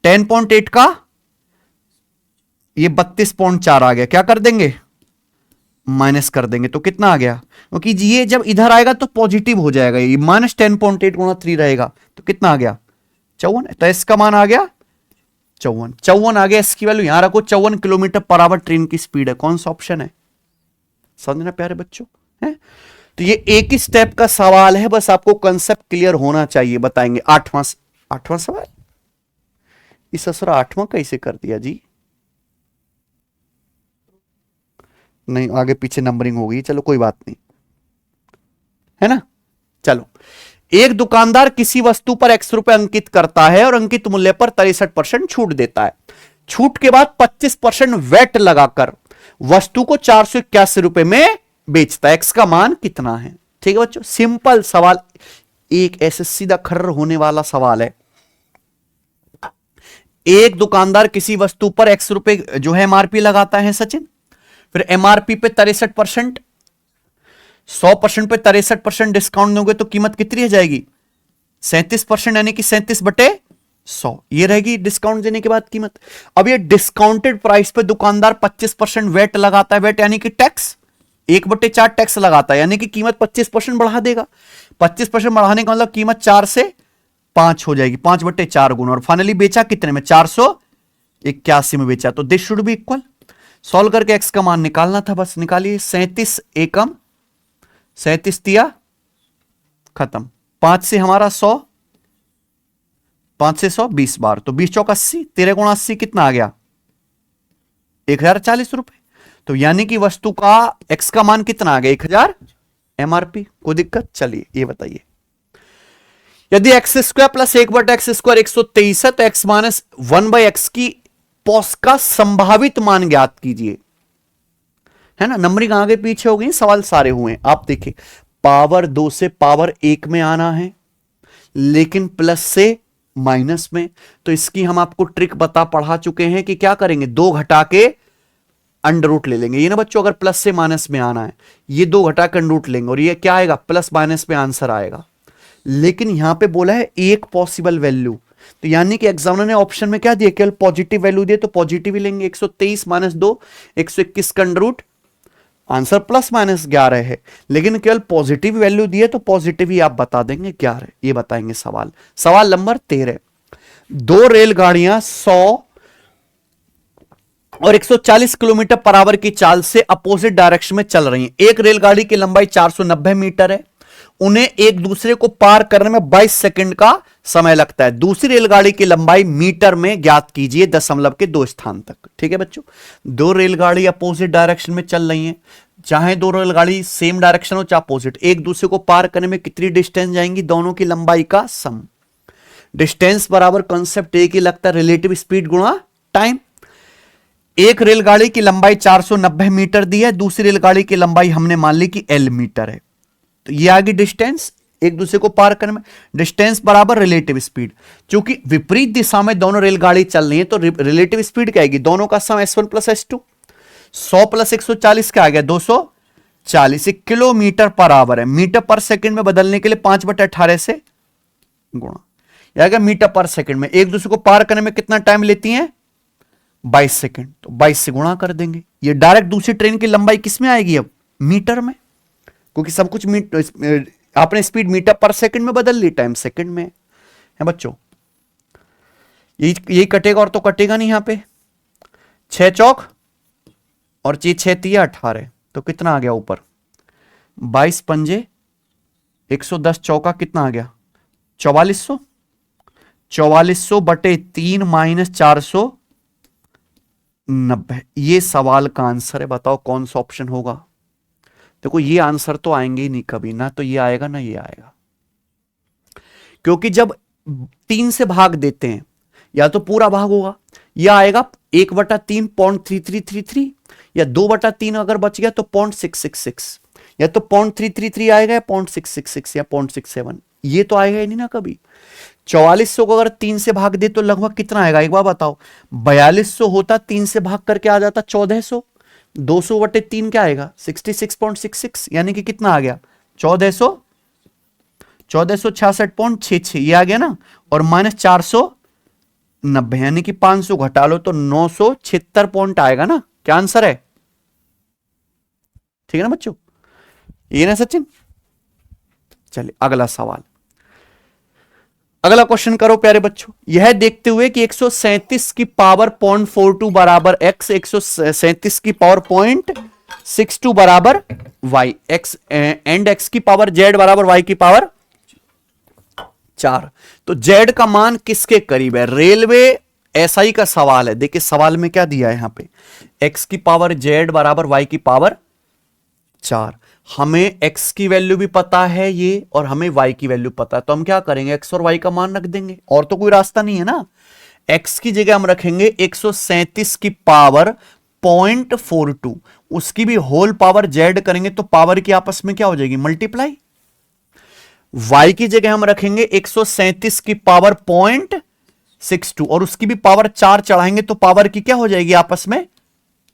A: 10.8 का ये 32.4 आ गया। क्या कर देंगे? माइनस कर देंगे, तो कितना आ गया? क्योंकि ये जब इधर आएगा तो पॉजिटिव हो जाएगा, ये -10.8 गुणा 3 रहेगा, तो कितना आ गया? 54। तो इसका मान आ गया 54 आ गया। इसकी वैल्यू यहां रखो। 54 km/h ट्रेन की स्पीड है। कौन सा ऑप्शन है? समझना प्यारे बच्चों है। तो ये एक ही स्टेप का सवाल है, बस आपको कंसेप्ट क्लियर होना चाहिए। बताएंगे 8वां सवाल। इस असरा 8वां कैसे कर दिया जी? नहीं, आगे पीछे नंबरिंग हो गई, चलो कोई बात नहीं, है ना। चलो, एक दुकानदार किसी वस्तु पर x रुपए अंकित करता है और अंकित मूल्य पर 63% छूट देता है। छूट के बाद 25% वेट लगाकर वस्तु को 481 रुपए में बेचता है। x का मान कितना है? ठीक है बच्चों, सिंपल सवाल, एक ऐसे सीधा खर्र होने वाला सवाल है। एक दुकानदार किसी वस्तु पर x रुपए जो है एमआरपी लगाता है सचिन, फिर एमआरपी पे 63%, 100% पे 63% डिस्काउंट दोगे तो कीमत कितनी हो जाएगी? 37%, यानी कि 37/100 ये रहेगी डिस्काउंट देने के बाद कीमत। अब ये डिस्काउंटेड प्राइस पे दुकानदार 25% वेट लगाता है, वेट यानी कि टैक्स, 1/4 टैक्स लगाता है, यानी कि कीमत 25% बढ़ा देगा। 25% बढ़ाने का मतलब कीमत 4 से 5 हो जाएगी, 5/4 गुना, और फाइनली बेचा कितने में? 481 में बेचा। तो this should be equal, solve करके x का मान निकालना था, बस निकालिए। 37 एकम 37 तिया खत्म, 5 से हमारा 100, 5 से 100 20 बार, तो 20 चौक 80, 13 गुणा 80 कितना आ गया? 1040 रुपए। तो यानी कि वस्तु का x का मान कितना आ गया? 1000 एमआरपी। कोई दिक्कत? चलिए ये बताइए, यदि एक्स स्क्वायर प्लस 1/x² 123 है तो x माइनस 1/x की पॉस का संभावित मान ज्ञात कीजिए, है ना। नंबरिंग आगे पीछे हो गई, सवाल सारे हुए। आप देखिए, पावर 2 से पावर 1 में आना है, लेकिन प्लस से माइनस में, तो इसकी हम आपको ट्रिक पढ़ा चुके हैं कि क्या करेंगे, 2 घटा के अंडर रूट ले लेंगे। ये ना बच्चों, अगर प्लस से माइनस में आना है, ये 2 घटा के अंडर रूट लेंगे और ये क्या आएगा? प्लस माइनस में आंसर आएगा। लेकिन यहां पे बोला है एक पॉसिबल वैल्यू, तो यानी कि एग्जामिनर ने ऑप्शन में क्या दिया? केवल पॉजिटिव वैल्यू दिए, तो पॉजिटिव ही लेंगे। 123 - 2 121 का under root, answer plus minus 11 है, लेकिन केवल पॉजिटिव वैल्यू दिए तो पॉजिटिव ही आप बता देंगे 11, ये बताएंगे। सवाल नंबर 13, 2 रेलगाड़ियां 100 और 140 किलोमीटर पर आवर की चाल से अपोजिट डायरेक्शन में चल रही हैं। एक रेलगाड़ी की लंबाई 490 मीटर है, उन्हें एक दूसरे को पार करने में 22 सेकंड का समय लगता है। दूसरी रेलगाड़ी की लंबाई मीटर में ज्ञात कीजिए दशमलव के 2 स्थान तक। ठीक है बच्चों, 2 रेलगाड़ी अपोजिट डायरेक्शन में चल रही हैं, चाहे 2 रेलगाड़ी सेम डायरेक्शन हो चाहे अपोजिट, एक दूसरे को पार करने में कितनी डिस्टेंस जाएंगी? दोनों की लंबाई का सम। डिस्टेंस बराबर कॉन्सेप्ट एक ही लगता है, रिलेटिव स्पीड गुणा टाइम। एक रेलगाड़ी की लंबाई 490 मीटर दी है, दूसरी रेलगाड़ी की लंबाई हमने मान ली कि L मीटर है, तो ये आगे डिस्टेंस एक दूसरे को पार करने में, डिस्टेंस बराबर रिलेटिव स्पीड। क्योंकि विपरीत दिशा में दोनों रेलगाड़ी चल रही है तो रिलेटिव स्पीड क्या आएगी? दोनों का सम S1 + S2। 100 + 140 क्या आ गया? 240। किलोमीटर पर आवर है, मीटर पर सेकंड में बदलने के लिए 5/18 से गुणा, यह आ गया मीटर पर सेकंड में। एक दूसरे को पार करने में कितना टाइम लेती हैं? 22 सेकंड, तो 22 से गुणा कर देंगे। ये डायरेक्ट दूसरी ट्रेन की लंबाई किस में आएगी? अब मीटर में, क्योंकि सब कुछ आपने स्पीड मीटर पर सेकंड में बदल ली, टाइम सेकंड में है बच्चों। यही कटेगा और तो कटेगा नहीं। यहां पे 6 चौक और 6 तिया 18, तो कितना आ गया ऊपर? 22 पंजे 110 चौका कितना आ गया? 4400। 4400/3 - 490, ये सवाल का आंसर है। बताओ कौन सा ऑप्शन होगा? देखो ये आंसर तो आएंगे ही नहीं कभी, ना तो ये आएगा ना ये आएगा, क्योंकि जब 3 से भाग देते हैं या तो पूरा भाग होगा, या आएगा 1/3 0.3333, या 2/3 अगर बच गया तो 0.666, या तो 0.333 आएगा, या 0.666 या 0.67, ये तो आएगा ही नहीं ना कभी। 4400 को अगर 3 से भाग दे तो लगभग कितना आएगा? एक बार बताओ, 4200 होता, 3 से भाग करके आ जाता 1400, 200/3 क्या आएगा? 66.66, यानी कि कितना आ गया? 1466.66, ये आ गया ना, और -490, यानी कि 500 घटा लो तो 976 पॉइंट आएगा ना। क्या आंसर है? ठीक है ना बच्चों, ये ना सचिन। चलिए अगला सवाल, अगला क्वेश्चन करो प्यारे बच्चों। यह देखते हुए कि 137 की पावर 0.42 बराबर x, 137 की पावर 0.62 बराबर y, x एंड x की पावर z बराबर y की पावर 4, तो z का मान किसके करीब है? रेलवे एसआई का सवाल है। देखिए सवाल में क्या दिया है यहां पे, x की पावर z बराबर y की पावर 4। हमें x की वैल्यू भी पता है ये, और हमें y की वैल्यू पता है, तो हम क्या करेंगे, x और y का मान रख देंगे, और तो कोई रास्ता नहीं है ना। x की जगह हम रखेंगे 137 की पावर 0.42, उसकी भी होल पावर z करेंगे तो पावर की आपस में क्या हो जाएगी, मल्टीप्लाई। y की जगह हम रखेंगे 137 की पावर 0.62, और उसकी भी पावर 4 चढ़ाएंगे तो पावर की क्या हो जाएगी, आपस में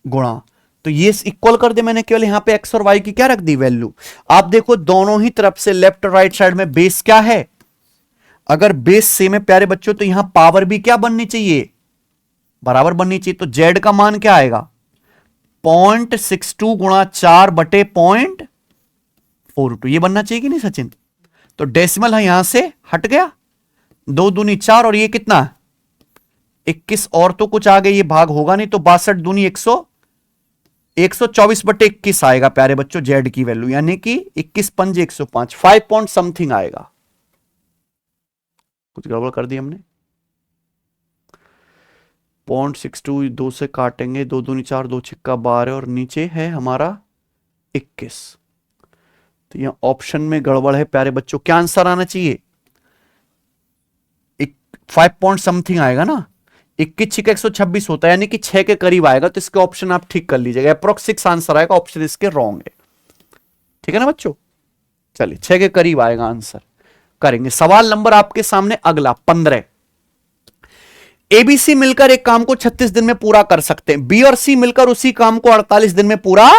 A: गुणा। तो ये इक्वल कर दे, मैंने केवल यहां पे x और y की क्या रख दी, वैल्यू। आप देखो दोनों ही तरफ से लेफ्ट और राइट साइड में बेस क्या है, अगर बेस सेम है प्यारे बच्चों तो यहां पावर भी क्या बननी चाहिए, बराबर बननी चाहिए। तो z का मान क्या आएगा, 0.62 गुणा 4 बटे 0.42, ये बनना चाहिए कि नहीं सचिन। तो डेसिमल है यहां से हट गया, 2 दूनी 4, और ये कितना 21, और तो कुछ आ गए, ये भाग होगा नहीं, तो 62 दूनी 124 बटे 21 आएगा प्यारे बच्चों जेड की वैल्यू, यानी कि 21 पंजे 105, 5 पॉइंट समथिंग आएगा। कुछ गड़बड़ कर दी हमने, 0.62 2 से काटेंगे, 2 दूनी 4, 2 छिक्का 12, और नीचे है हमारा 21। तो यहां ऑप्शन में गड़बड़ है प्यारे बच्चों, क्या आंसर आना चाहिए, 5 पॉइंट समथिंग आएगा ना, 21 6 126 होता है, यानी कि 6 के करीब आएगा, तो इसके ऑप्शन आप ठीक कर लीजिएगा, अप्रोक्स 6 आंसर आएगा, ऑप्शन इसके रॉन्ग है, ठीक है ना बच्चों। चलिए 6 के करीब आएगा आंसर, करेंगे। सवाल नंबर आपके सामने अगला 15। एबीसी मिलकर एक काम को 36 दिन में पूरा कर सकते हैं, बी और सी मिलकर उसी काम को 48 दिन में पूरा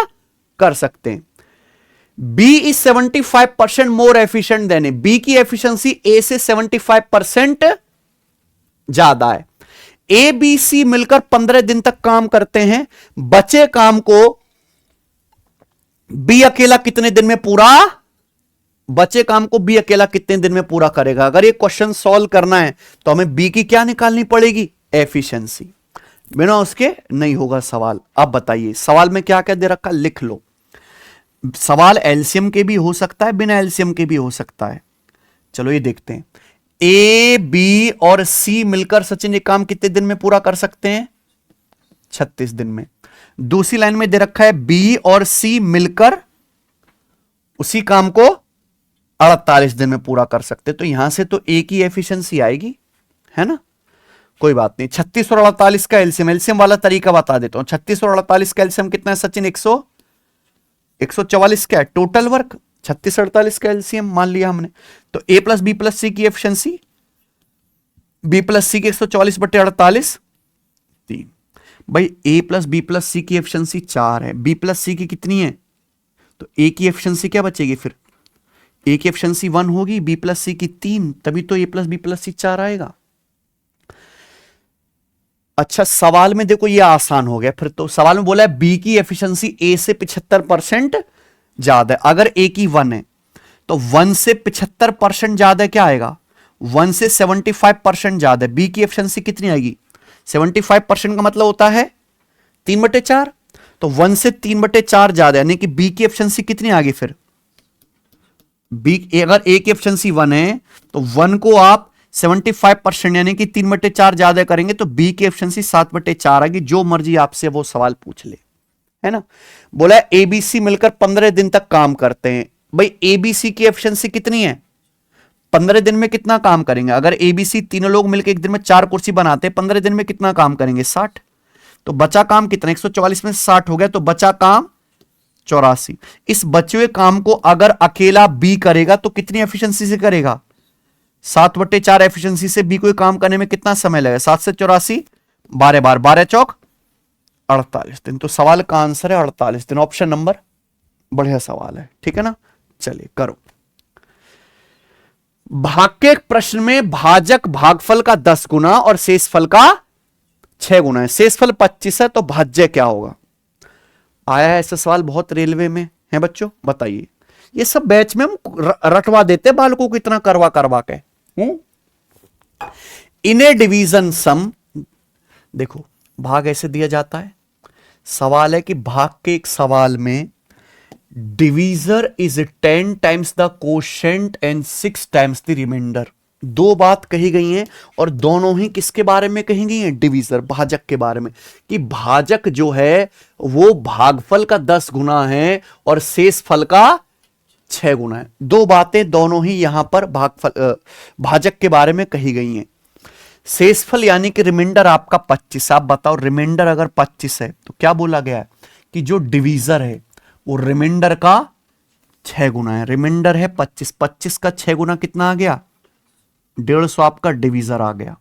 A: कर सकते हैं। B is 75% more efficient than A, B की एफिशिएंसी ए से 75% ज्यादा है। ए बी सी मिलकर 15 दिन तक काम करते हैं, बचे काम को बी अकेला कितने दिन में पूरा, बचे काम को बी अकेला कितने दिन में पूरा करेगा। अगर ये क्वेश्चन सॉल्व करना है तो हमें बी की क्या निकालनी पड़ेगी, एफिशिएंसी, बिना उसके नहीं होगा सवाल। अब बताइए सवाल में क्या क्या दे रखा, लिख लो। सवाल एलसीएम के भी हो सकता है, बिना एलसीएम के भी हो सकता है। चलो ये देखते हैं, ए बी और सी मिलकर सचिन ये काम कितने दिन में पूरा कर सकते हैं, 36 दिन में। दूसरी लाइन में दे रखा है बी और सी मिलकर उसी काम को 48 दिन में पूरा कर सकते, तो यहां से तो ए की एफिशिएंसी आएगी, है ना, कोई बात नहीं। 36 और 48 का एलसीएम, एलसीएम वाला तरीका बता देता हूं। 36 और 48 का एलसीएम कितना है सचिन, 144 का है टोटल वर्क, 36 48 का एलसीएम मान लिया हमने। तो ए प्लस बी प्लस सी की एफिशिएंसी, बी प्लस सी की 144 बटे 48 3। भाई ए प्लस बी प्लस सी की एफिशिएंसी 4 है, बी प्लस सी की कितनी है, तो ए की एफिशिएंसी क्या बचेगी, फिर ए की एफिशिएंसी 1 होगी, बी प्लस सी की 3, तभी तो ए प्लस बी प्लस सी 4 आएगा। अच्छा सवाल में देखो ये आसान हो गया, फिर तो सवाल में बोला है बी की एफिशिएंसी ए से 75% ज्यादा है। अगर ए की 1 है तो 1 से 75% ज्यादा क्या आएगा, 1 से 75% ज्यादा है। बी की एफिशिएंसी कितनी आएगी, 75% का मतलब होता है 3/4, तो 1 से 3/4 ज्यादा, यानी कि बी की एफिशिएंसी कितनी आ गई फिर, बी अगर ए की एफिशिएंसी 1 है तो 1 को आप 75% यानी कि 3/4 ज्यादा करेंगे तो बी की एफिशिएंसी 7/4 आएगी। जो मर्जी आपसे वो सवाल पूछ ले, है ना। बोला एबीसी मिलकर 15 दिन तक काम करते हैं। भाई एबीसी की एफिशिएंसी कितनी है, 15 दिन में कितना काम करेंगे। अगर एबीसी तीनों लोग मिलकर एक दिन में 4 कुर्सी बनाते हैं, 15 दिन में कितना काम करेंगे, 60। तो बचा काम कितना, 144 में 60 हो गया, तो बचा काम 84। इस बचे हुए काम को अगर अकेला बी करेगा तो कितनी एफिशिएंसी से करेगा, 7/4 एफिशिएंसी से बी को काम करने में कितना समय लगेगा, 7 से 84, 12 बार 12 चौक 48 दिन। तो सवाल का आंसर है 48 दिन, ऑप्शन नंबर, बढ़िया सवाल है, ठीक है ना। चलिए करो। भाग के प्रश्न में भाजक भागफल का 10 गुना और शेषफल का 6 गुना है, शेषफल 25 है, तो भाज्य क्या होगा। आया है ऐसा सवाल बहुत रेलवे में है बच्चों, बताइए। ये सब बैच में हम रटवा देते बालकों को इतना करवा करवा के। इन ए डिवीजन सम, देखो भाग ऐसे दिया जाता है, सवाल है कि भाग के एक सवाल में divisor is 10 times the quotient and 6 times the remainder. दो बात कही गई हैं और दोनों ही किसके बारे में कही गई हैं? डिवीजर, भाजक के बारे में, कि भाजक जो है वो भागफल का 10 गुना है और शेष फल का 6 गुना है। दो बातें दोनों ही यहां पर भाजक के बारे में कही गई हैं। शेषफल यानी कि रिमाइंडर आपका 25। आप बताओ, रिमाइंडर अगर 25 है तो क्या बोला गया है कि जो डिवीजर है वो रिमाइंडर का 6 गुना है। रिमाइंडर है 25, 25 का 6 गुना कितना आ गया? 150 आपका डिवीजर आ गया।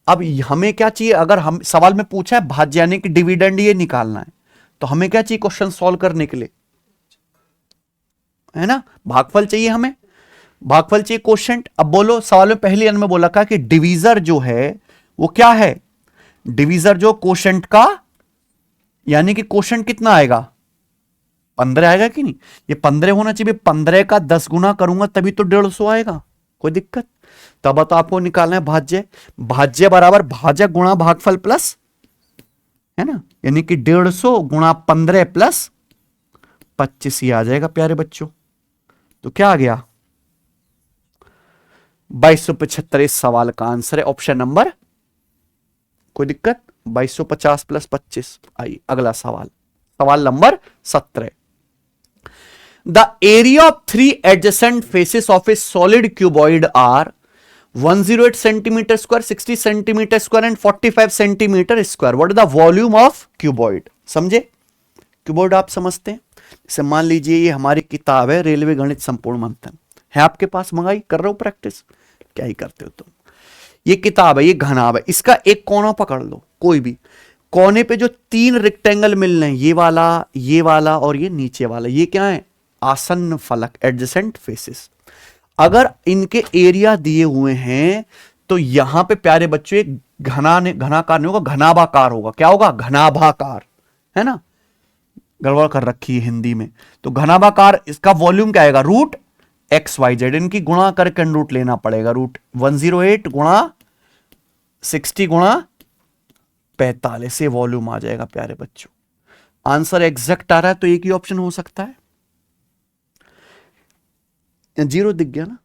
A: अब हमें क्या चाहिए? अगर हम सवाल में पूछा है भाज्य यानी कि डिविडेंड ये निकालना है, तो हमें क्या चाहिए क्वेश्चन सॉल्व करने के लिए? है ना, भागफल चाहिए हमें, भागफल चाहिए, क्वोशंट। अब बोलो, सवाल में पहली अंक में बोला था कि डिवीजर जो है वो क्या है? डिवीजर जो क्वोशंट का, यानी कि क्वोशंट कितना आएगा? 15 आएगा कि नहीं? ये 15 होना चाहिए। 15 का 10 गुना करूंगा तभी तो 150 आएगा। कोई दिक्कत? तब तो आपको निकालना है भाज्य। भाज्य बराबर भाजक गुणा भागफल प्लस, है ना, यानी कि 150 गुणा 15 प्लस 25 ही आ जाएगा प्यारे बच्चों। तो क्या आ गया? 2275 इस सवाल का आंसर है ऑप्शन नंबर। कोई दिक्कत? 2250 प्लस 25। आइए अगला सवाल, सवाल number 17। The area of 3 adjacent faces of a solid cuboid are 108 centimetre square, 60 centimetre square and 45 centimetre square. What is the volume of cuboid? समझे? क्यूबॉइड आप समझते हैं? जैसे मान लीजिए ये हमारी किताब है रेलवे गणित संपूर्ण मंथन, है आपके पास, मंगाई, कर रहे हो प्रैक्टिस, क्या ही करते हो तुम। ये किताब है, ये घनाभ है, इसका एक कोना पकड़ लो, कोई भी कोने पे जो 3 रेक्टेंगल मिल रहे हैं, ये वाला और ये नीचे वाला, ये क्या है? आसन्न फलक, एडजेसेंट फेसेस। अगर इनके एरिया दिए हुए हैं तो यहां पे प्यारे बच्चों एक घनाकार नहीं होगा, घनाभाकार होगा। क्या होगा? घनाभाकार, है ना, गड़बड़ कर रखी है हिंदी में। तो घनाभाकार, इसका वॉल्यूम क्या आएगा? रूट एक्स वाई जेड, इनकी गुणा करके रूट लेना पड़ेगा। रूट 108 गुणा 60 गुणा 45 से वॉल्यूम आ जाएगा प्यारे बच्चों। आंसर एग्जैक्ट आ रहा है तो एक ही ऑप्शन हो सकता है। जीरो दिख गया ना,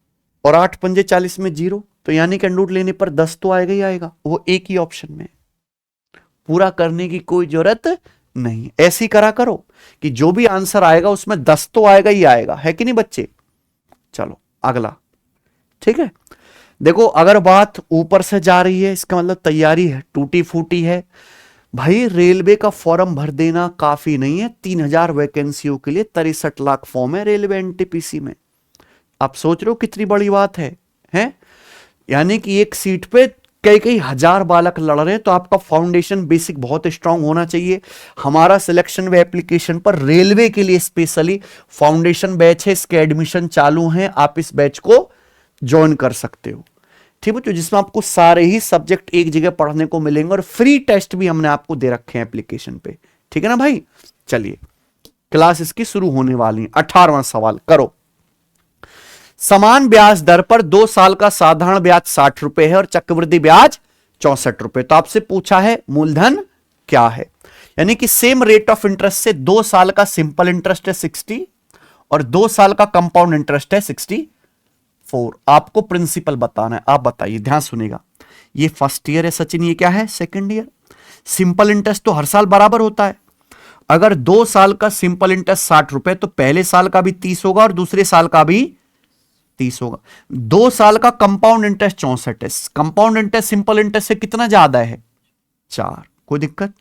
A: और 8 पंजे 40 में 0, तो यानी कि रूट लेने पर 10 तो आएगा ही आएगा, वो एक ही ऑप्शन में। पूरा करने की कोई जरूरत नहीं, ऐसी करा करो कि जो भी आंसर आएगा उसमें 10 तो आएगा ही आएगा, है कि नहीं बच्चे? चलो अगला, ठीक है। देखो, अगर बात ऊपर से जा रही है इसका मतलब तैयारी है, टूटी फूटी है भाई। रेलवे का फॉर्म भर देना काफी नहीं है, 3000 वैकेंसियों के लिए 63 लाख फॉर्म है रेलवे एनटीपीसी में। आप सोच रहे हो कितनी बड़ी बात है, हैं? यानी कि एक सीट पे कई कई हजार बालक लड़ रहे हैं, तो आपका फाउंडेशन बेसिक बहुत स्ट्रांग होना चाहिए। हमारा सिलेक्शन व एप्लीकेशन पर रेलवे के लिए स्पेशली फाउंडेशन बैच है, इसके एडमिशन चालू हैं, आप इस बैच को ज्वाइन कर सकते हो, ठीक है, तो जिसमें आपको सारे ही सब्जेक्ट एक जगह पढ़ने को मिलेंगे और फ्री टेस्ट भी हमने आपको दे रखे हैं एप्लीकेशन पे, ठीक है ना भाई। चलिए, क्लास इसकी शुरू होने वाली है। 18वां सवाल करो। समान ब्याज दर पर 2 साल का साधारण ब्याज 60 रुपए है और चक्रवृद्धि ब्याज 64 रुपए। तो आपसे पूछा है मूलधन क्या है, यानी कि सेम रेट ऑफ इंटरेस्ट से 2 साल का सिंपल इंटरेस्ट है 60 और 2 साल का कंपाउंड इंटरेस्ट है 64। आपको प्रिंसिपल बताना है। आप बताइए, ध्यान सुनेगा। ये फर्स्ट ईयर है सचिन, ये क्या है? Second year. सिंपल इंटरेस्ट तो हर साल बराबर होता है। अगर 2 साल का सिंपल इंटरेस्ट 60 रुपए तो पहले साल का भी 30 होगा और दूसरे साल का भी 30 होगा। 2 साल का कंपाउंड इंटरेस्ट 64 है। कंपाउंड इंटरेस्ट सिंपल इंटरेस्ट से कितना ज्यादा है? 4। कोई दिक्कत?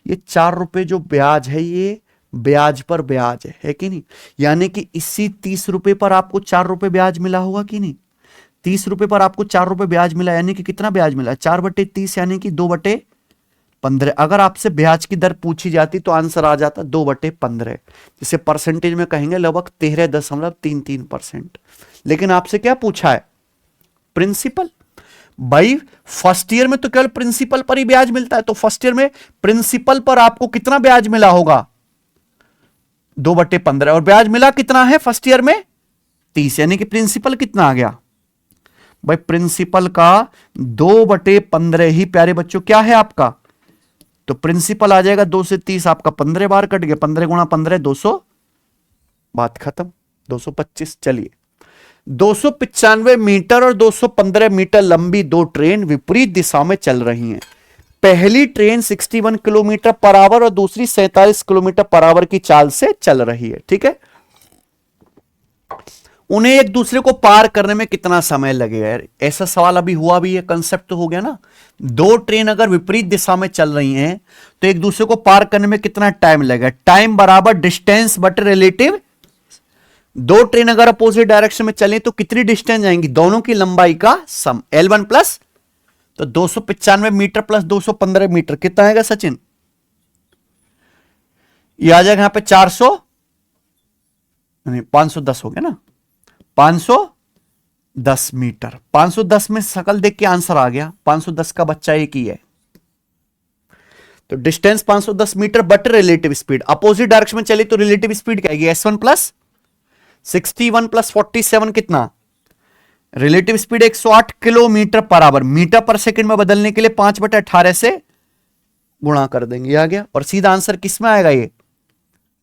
A: ये 4 रुपए जो ब्याज है ये ब्याज पर ब्याज है कि नहीं? यानी कि इसी 30 रुपए पर आपको 4 रुपए ब्याज मिला होगा कि नहीं? 30 रुपए पर आपको 4 रुपए ब्याज मिला, यानी कि कितना ब्याज मिला? 4/30 यानी कि 2/15। अगर आपसे ब्याज की दर पूछी जाती तो आंसर आ जाता 2/15, जिसे परसेंटेज में कहेंगे लगभग 13.33%। लेकिन आपसे क्या पूछा है? प्रिंसिपल। भाई फर्स्ट ईयर में तो केवल प्रिंसिपल पर ही ब्याज मिलता है, तो फर्स्ट ईयर में प्रिंसिपल पर आपको कितना ब्याज मिला होगा? 2/15। और ब्याज मिला कितना है फर्स्ट ईयर में? 30, यानी कि प्रिंसिपल कितना आ गया? भाई प्रिंसिपल का 2/15 ही प्यारे बच्चों क्या है आपका? तो प्रिंसिपल आ जाएगा 2 से 30, आपका 15 बार कट गया, 15 गुणा 15 200, बात खत्म, 225। चलिए 295 मीटर और 215 मीटर लंबी दो ट्रेन विपरीत दिशा में चल रही हैं। पहली ट्रेन 61 किलोमीटर पर आवर और दूसरी 47 किलोमीटर पर आवर की चाल से चल रही है। ठीक है, उन्हें एक दूसरे को पार करने में कितना समय लगेगा यार? ऐसा सवाल अभी हुआ भी है, कंसेप्ट तो हो गया ना। दो ट्रेन अगर विपरीत दिशा में चल रही हैं तो एक दूसरे को पार करने में कितना टाइम लगेगा? टाइम बराबर डिस्टेंस बटे रिलेटिव। दो ट्रेन अगर अपोजिट डायरेक्शन में चलें तो कितनी डिस्टेंस जाएंगी? दोनों की लंबाई का सम, L1 प्लस, तो 295 मीटर प्लस 215 मीटर कितना आएगा सचिन? ये आ जाएगा यहां पे 400 नहीं 510 हो गया ना, 510 मीटर। 510 में शकल देख के आंसर आ गया, 510 का बच्चा एक ही है। तो distance 510 metre but relative speed, opposite direction में चले तो रिलेटिव स्पीड क्या आएगी? S1 प्लस 61 प्लस 47 कितना? Relative speed 108 kilometre per hour. Metre per second में बदलने के लिए 5/18 से गुणा कर देंगे, आ गया। और सीधा आंसर किस में आएगा? ये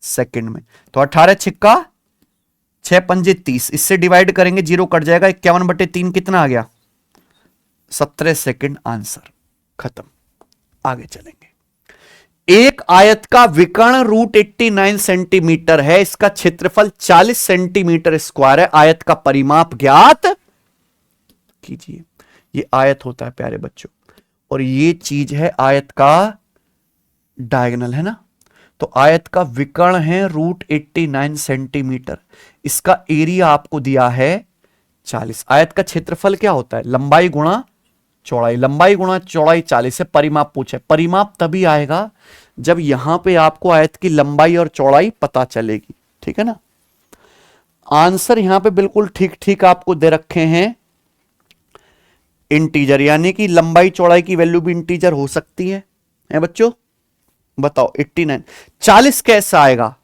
A: सेकंड में। तो 18 छिक्का 6 पंजे 30, इससे डिवाइड करेंगे, जीरो कट जाएगा, 51/3 कितना आ गया? 17 सेकंड। आंसर खत्म। आगे चलेंगे। एक आयत का विकर्ण रूट 89 सेंटीमीटर है, इसका क्षेत्रफल 40 सेंटीमीटर स्क्वायर है। आयत का परिमाप ज्ञात कीजिए। ये आयत होता है प्यारे बच्चों, और ये चीज है आयत का डायगोनल, है ना। तो आयत का विकर्ण है रूट 89 सेंटीमीटर, इसका एरिया आपको दिया है 40। आयत का क्षेत्रफल क्या होता है? लंबाई गुणा चौड़ाई, लंबाई गुणा चौड़ाई 40 है। परिमाप पूछे, परिमाप तभी आएगा जब यहां पे आपको आयत की लंबाई और चौड़ाई पता चलेगी, ठीक है ना। आंसर यहां पे बिल्कुल ठीक ठीक आपको दे रखे हैं इंटीजर, यानी कि लंबाई चौड़ाई की वैल्यू भी इंटीजर हो सकती है बच्चों? बताओ 89 40 कैसे आएगा?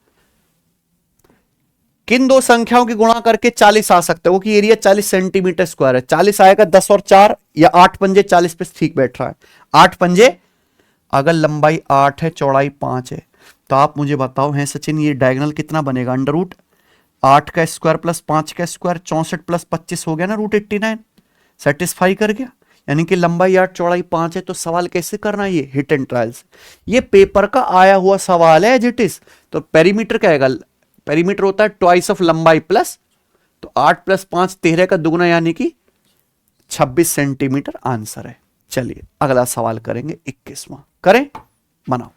A: किन दो संख्याओं की गुणा करके 40 आ सकता है? वो कि एरिया 40 सेंटीमीटर स्क्वायर है। 40 आएगा 10 और 4 या 8 पंजे 40 पे ठीक बैठ रहा है। 8 पंजे, अगर लंबाई 8 है चौड़ाई 5 है तो आप मुझे बताओ हैं सचिन ये डायगोनल कितना बनेगा? अंडर रूट 8 का स्क्वायर प्लस 5 का स्क्वायर, 64 प्लस 25 हो गया ना रूट 89। सेटिस्फाई कर गया, यानी कि लंबाई 8 चौड़ाई 5 है। तो सवाल कैसे करना है? ये हिट एंड ट्रायल्स, ये पेपर का आया हुआ सवाल है एज इट इज। तो पेरीमीटर क्या आएगा? पेरीमीटर होता है ट्वाइस ऑफ लंबाई प्लस, तो 8 प्लस 5 13 का दुगुना, यानी कि 26 सेंटीमीटर आंसर है। चलिए अगला सवाल करेंगे 21वां। करें, बनाओ।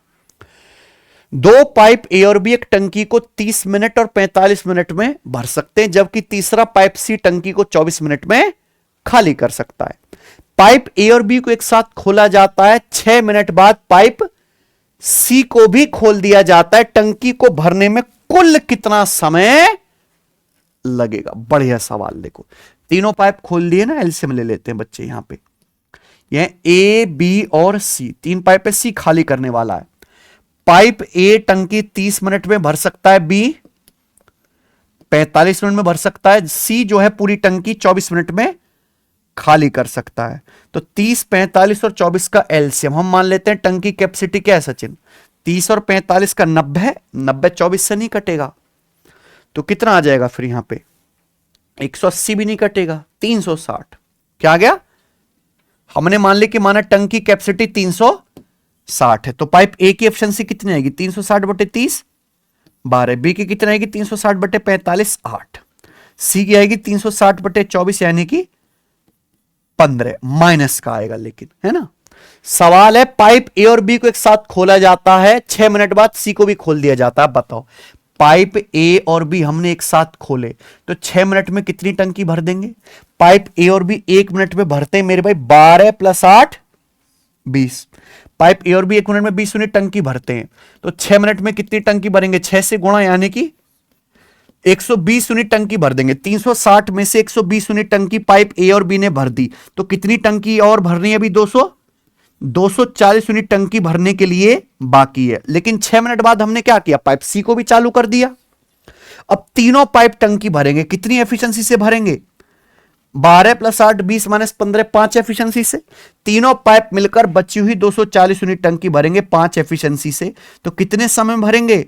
A: दो पाइप ए और बी एक टंकी को 30 मिनट और 45 मिनट में भर सकते हैं, जबकि तीसरा पाइप सी टंकी को 24 मिनट में खाली कर सकता है। पाइप ए और बी को एक साथ खोला जाता है, 6 मिनट बाद पाइप सी को भी खोल दिया जाता है। टंकी को भरने में कुल कितना समय लगेगा? बढ़िया सवाल। देखो तीनों पाइप खोल दिए ना, एलसीएम ले लेते हैं बच्चे। यहां पे यह ए बी और सी, तीन पाइप है, सी खाली करने वाला है। पाइप ए टंकी 30 मिनट में भर सकता है, बी 45 मिनट में भर सकता है, सी जो है पूरी टंकी 24 मिनट में खाली कर सकता है। तो 30, 45 और 24 का एलसीएम हम मान लेते हैं। टंकी कैपेसिटी क्या है सचिन? 30 और 45 का 90 है, 90 24 से नहीं कटेगा तो कितना आ जाएगा फिर यहां पे? 180 भी नहीं कटेगा, 360। क्या आ गया? हमने मान ली कि माना टंकी कैपेसिटी 360 है, तो पाइप ए की एफिशिएंसी कितनी आएगी? 360 बटे 30 12, बी की कितनी आएगी? 360 बटे 45 8, सी की आएगी 360 बटे 24 यानी कि 15, माइनस का आएगा लेकिन, है ना। सवाल है पाइप ए और बी को एक साथ खोला जाता है, 6 मिनट बाद सी को भी खोल दिया जाता है। बताओ पाइप ए और बी हमने एक साथ खोले तो 6 मिनट में कितनी टंकी भर देंगे? पाइप ए और बी 1 मिनट में भरते हैं मेरे भाई, 12 प्लस 8 20। पाइप ए और बी 1 मिनट में 20 यूनिट टंकी भरते हैं, तो 6 मिनट में कितनी टंकी भरेंगे? 6 से गुणा, यानी कि 120 यूनिट टंकी भर देंगे। 360 में से 120 यूनिट टंकी पाइप ए और बी ने भर दी, तो कितनी टंकी और भरनी है? अभी 240 यूनिट टंकी भरने के लिए बाकी है। लेकिन 6 मिनट बाद हमने क्या किया? पाइप सी को भी चालू कर दिया। अब तीनों पाइप टंकी भरेंगे, कितनी एफिशिएंसी से भरेंगे? 12 प्लस 8 20 माइनस 15 5 एफिशिएंसी से। तीनों पाइप मिलकर बची हुई 240 यूनिट टंकी भरेंगे 5 एफिशिएंसी से। तो कितने समय में भरेंगे?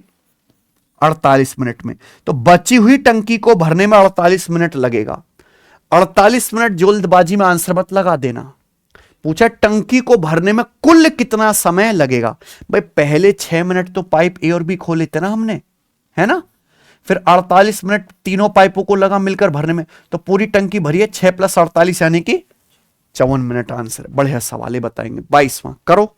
A: 48 मिनट में। तो बची हुई टंकी को भरने में 48 मिनट लगेगा। 48 मिनट जल्दबाजी में आंसर मत लगा देना। पूछा टंकी को भरने में कुल कितना समय लगेगा। भाई पहले 6 मिनट तो पाइप ए और बी खोले थे ना हमने, है ना, फिर 48 मिनट तीनों पाइपों को लगा मिलकर भरने में, तो पूरी टंकी भरी है 6 + 48 यानी कि 54 मिनट आंसर। बढ़िया सवाल है, बताएंगे। 22वां करो।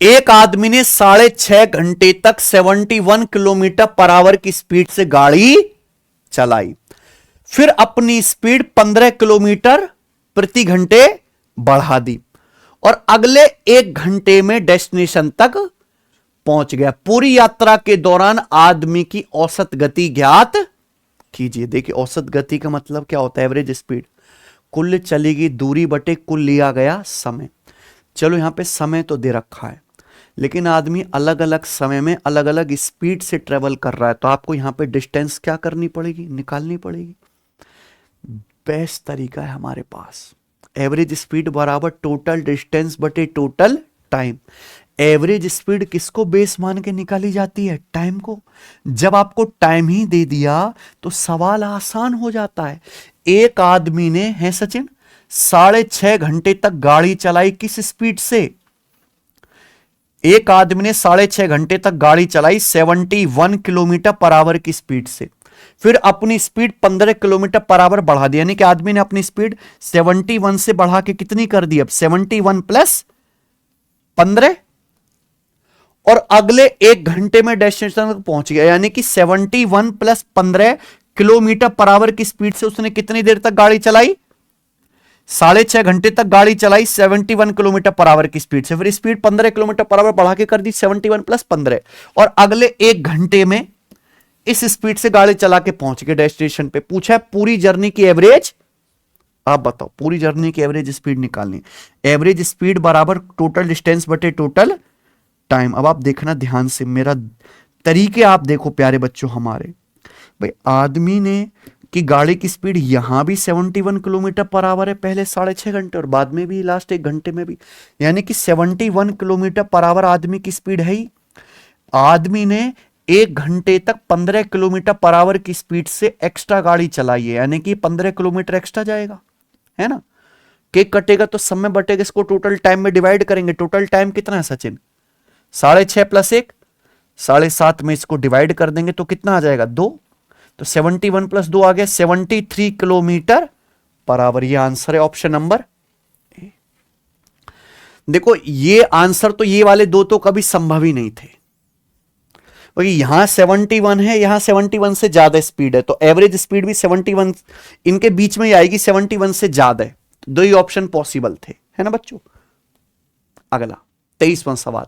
A: एक आदमी ने 6.5 घंटे तक 71 किलोमीटर पर आवर की स्पीड से गाड़ी चलाई, फिर अपनी स्पीड 15 किलोमीटर प्रति घंटे बढ़ा दी और अगले 1 घंटे में डेस्टिनेशन तक पहुंच गया। पूरी यात्रा के दौरान आदमी की औसत गति ज्ञात कीजिए। देखिए औसत गति का मतलब क्या होता है, एवरेज स्पीड, कुल चली गई दूरी बटे कुल लिया गया समय। चलो यहां पे समय तो दे रखा है, लेकिन आदमी अलग अलग समय में अलग अलग स्पीड से ट्रेवल कर रहा है, तो आपको यहां पे डिस्टेंस क्या करनी पड़ेगी, निकालनी पड़ेगी। बेस्ट तरीका है हमारे पास, एवरेज स्पीड बराबर टोटल डिस्टेंस बटे टोटल टाइम। एवरेज स्पीड किसको बेस मान के निकाली जाती है, टाइम को। जब आपको टाइम ही दे दिया तो सवाल आसान हो जाता है। एक आदमी ने, है सचिन, 6.5 घंटे तक गाड़ी चलाई किस स्पीड से? एक आदमी ने 6.5 घंटे तक गाड़ी चलाई 71 किलोमीटर पर आवर की स्पीड से, फिर अपनी स्पीड 15 किलोमीटर पर आवर बढ़ा दी, यानी कि आदमी ने अपनी स्पीड 71 से बढ़ा के कितनी कर दी, अब 71 + 15, और अगले 1 घंटे में डेस्टिनेशन तक पहुंच गया, यानी कि 71 + 15 किलोमीटर पर आवर की स्पीड से उसने कितनी देर तक गाड़ी चलाई, 6.5 घंटे तक गाड़ी चलाई 71 किलोमीटर पर आवर की स्पीड से, फिर स्पीड 15 किलोमीटर पर आवर बढ़ा के कर दी 71 + 15, और अगले 1 घंटे में इस स्पीड से गाड़ी चला के पहुंच गए डेस्टिनेशन पे। पूछा है पूरी जर्नी की एवरेज, आप बताओ पूरी जर्नी की एवरेज स्पीड निकालनी। एवरेज स्पीड बराबर टोटल डिस्टेंस बटे टोटल टाइम। अब आप देखना ध्यान से, मेरा तरीके आप देखो प्यारे बच्चों हमारे। भाई आदमी ने कि गाड़ी की स्पीड यहां भी 71 किलोमीटर पर आवर है पहले 6.5 घंटे, और बाद में भी लास्ट 1 घंटे में भी, यानी कि 71 किलोमीटर पर आवर आदमी की स्पीड है ही। आदमी ने 1 घंटे तक 15 किलोमीटर पर आवर की स्पीड से एक्स्ट्रा गाड़ी चलाई है, यानी कि 15 किलोमीटर एक्स्ट्रा जाएगा, है ना। केक कटेगा तो समय बटेगा, इसको टोटल टाइम में डिवाइड करेंगे। टोटल टाइम कितना है सचिन, 6.5 + 1 7.5 में इसको डिवाइड कर देंगे तो कितना आ जाएगा, 2, तो 71 + 2 आ गया 73 किलोमीटर पर आवर। ये आंसर है ऑप्शन नंबर ए। देखो ये आंसर तो, ये वाले दो तो कभी संभव ही नहीं थे, क्योंकि यहां 71 है, यहां 71 से ज्यादा स्पीड है, तो एवरेज स्पीड भी 71 इनके बीच में ही आएगी, 71 से ज्यादा है। दो ही ऑप्शन पॉसिबल थे, है ना बच्चों। अगला 23वां सवाल,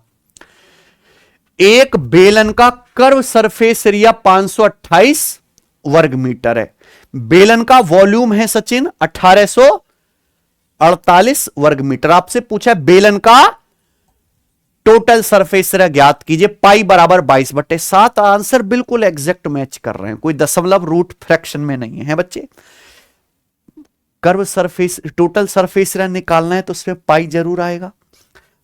A: एक बेलन का कर्व सरफेस एरिया 528 वर्ग मीटर है, बेलन का वॉल्यूम है सचिन 1848 वर्ग मीटर। आपसे पूछा है बेलन का टोटल सरफेस एरिया ज्ञात कीजिए, पाई बराबर 22/7। आंसर बिल्कुल एग्जैक्ट मैच कर रहे हैं, कोई दशमलव रूट फ्रैक्शन में नहीं है बच्चे। Curve surface total surface area निकालना है तो उसमें पाई जरूर आएगा।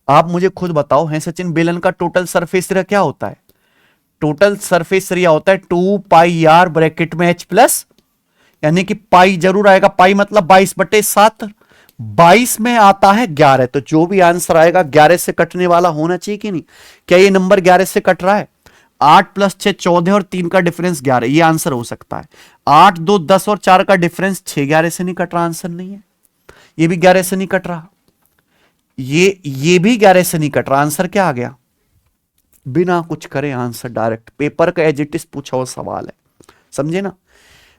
A: आप मुझे खुद बताओ, है सचिन, बेलन का टोटल सरफेस एरिया क्या होता है? टोटल सरफेस एरिया होता है 2πr ब्रैकेट में h+, यानी कि पाई जरूर आएगा। पाई मतलब 22/7, 22 में आता है 11, तो जो भी आंसर आएगा 11 से कटने वाला होना चाहिए कि नहीं। क्या ये नंबर 11 से कट रहा है? 8 + 6 14 और 3 का डिफरेंस 11, ये आंसर हो सकता है। 8 2 10 और 4 का डिफरेंस 6, 11 से नहीं कट रहा, आंसर नहीं है। ये भी 11 से नहीं कट रहा, ये भी 11 से नहीं कट रहा, आंसर क्या आ गया? बिना कुछ करे आंसर डायरेक्ट, पेपर का एज इट इज पूछा हुआ सवाल है, समझे ना।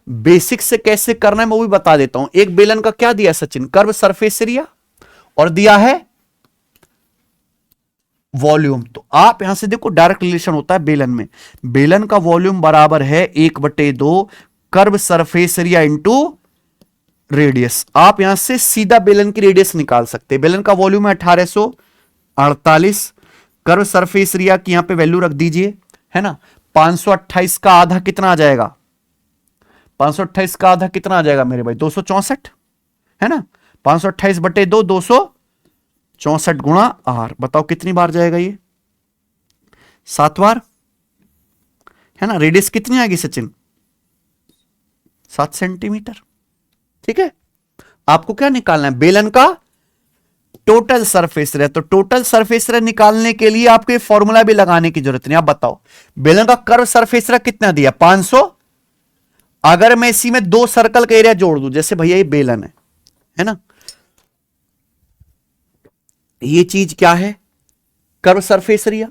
A: बेसिक से कैसे करना है मैं वो भी बता देता हूं। एक बेलन का क्या दिया सचिन, कर्व सरफेस एरिया, और दिया है वॉल्यूम। तो आप यहां से देखो डायरेक्ट रिलेशन होता है बेलन में। बेलन का वॉल्यूम बराबर है 1/2 curve surface area into radius. आप यहां से सीधा बेलन की रेडियस निकाल सकते हैं। बेलन का वॉल्यूम है 1848, कर्व सरफेस एरिया की यहां पे वैल्यू रख दीजिए, है ना। 528 का आधा कितना आ जाएगा? 528 का आधा कितना आ जाएगा मेरे भाई? 264, है ना। 528/2 264 गुणा r, बताओ कितनी बार जाएगा ये? 7 बार। है ना। रेडियस कितनी आएगी सचिन? 7 सेंटीमीटर। ठीक है, आपको क्या निकालना है? बेलन का टोटल सरफेस एरिया। तो टोटल सरफेस एरिया निकालने के लिए आपको फॉर्मूला भी लगाने की जरूरत नहीं। आप बताओ बेलन का कर्व सरफेस एरिया कितना दिया? 500। अगर मैं इसी में 2 सर्कल का एरिया जोड़ दूं, जैसे भैया ये बेलन है ना, ये चीज क्या है? Curve surface area.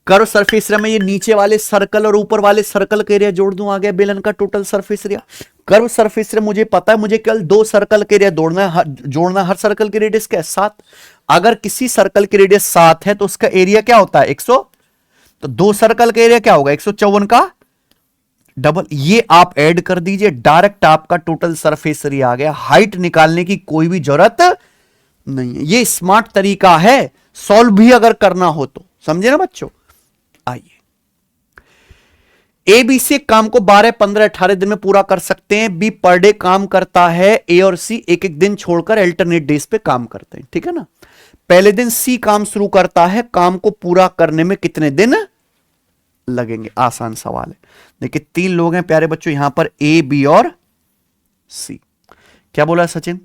A: Curve surface area में ये नीचे वाले सर्कल और ऊपर वाले सर्कल का एरिया जोड़ दूं, आ गया बेलन का total surface area. Curve surface area मुझे पता है, मुझे केवल 2 सर्कल के एरिया जोड़ना है। हर सर्कल की रेडियस क्या है? 7। अगर किसी सर्कल की रेडियस 7 है तो उसका एरिया क्या होता है? 100। तो 2 सर्कल का एरिया क्या होगा? 154 का डबल। ये आप ऐड कर दीजिए, डायरेक्ट आपका टोटल सरफेस एरिया आ गया। हाइट निकालने की कोई भी जरूरत नहीं है। ये स्मार्ट तरीका है, सॉल्व भी अगर करना हो तो। समझे ना बच्चों? आइए, ए बी से काम को 12, 15, 18 दिन में पूरा कर सकते हैं। बी पर डे काम करता है। ए और सी एक एक दिन छोड़कर अल्टरनेट डेज पे काम करते हैं। ठीक है ना। पहले दिन सी काम शुरू करता है। काम को पूरा करने में कितने दिन लगेंगे? आसान सवाल है। देखिए 3 लोग हैं प्यारे बच्चों यहां पर, ए बी और सी। क्या बोला सचिन?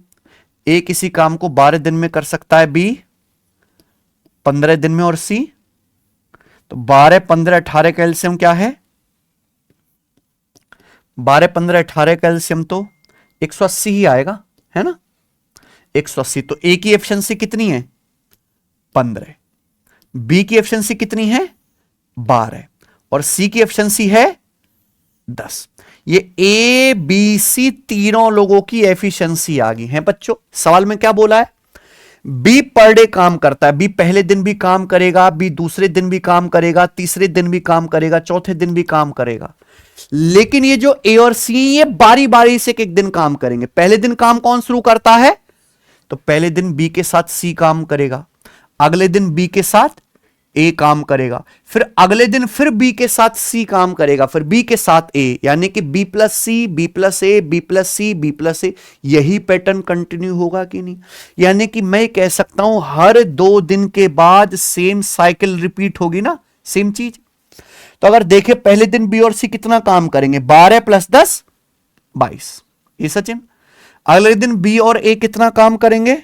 A: ए किसी काम को 12 दिन में कर सकता है, बी 15 दिन में और सी। तो 12, 15, 18 का एलसीएम क्या है? 12, 15, 18 का एलसीएम तो 180 ही आएगा, है ना। 180। तो ए की एफिशिएंसी कितनी है? 15। बी की एफिशिएंसी कितनी है? 12। और सी की एफिशिएंसी है 10। ये ए बी सी तीनों लोगों की एफिशिएंसी आ गई है बच्चों। सवाल में क्या बोला है? बी पर डे काम करता है। बी पहले दिन भी काम करेगा, बी दूसरे दिन भी काम करेगा, तीसरे दिन भी काम करेगा, चौथे दिन भी काम करेगा। लेकिन ये जो ए और सी, ये बारी बारी से एक दिन काम करेंगे। पहले दिन काम कौन शुरू करता है? तो पहले दिन बी के साथ सी काम करेगा, अगले दिन बी के साथ ए काम करेगा, फिर अगले दिन फिर बी के साथ सी काम करेगा, फिर बी के साथ ए, यानी कि बी प्लस सी, बी प्लस ए, बी प्लस सी, बी प्लस ए। यही पैटर्न कंटिन्यू होगा कि नहीं? यानी कि मैं कह सकता हूं हर 2 दिन के बाद सेम साइकिल रिपीट होगी ना, सेम चीज। तो अगर देखें पहले दिन बी और सी कितना काम करेंगे? 12 + 10 22। ये सचिन। अगले दिन बी और ए कितना काम करेंगे?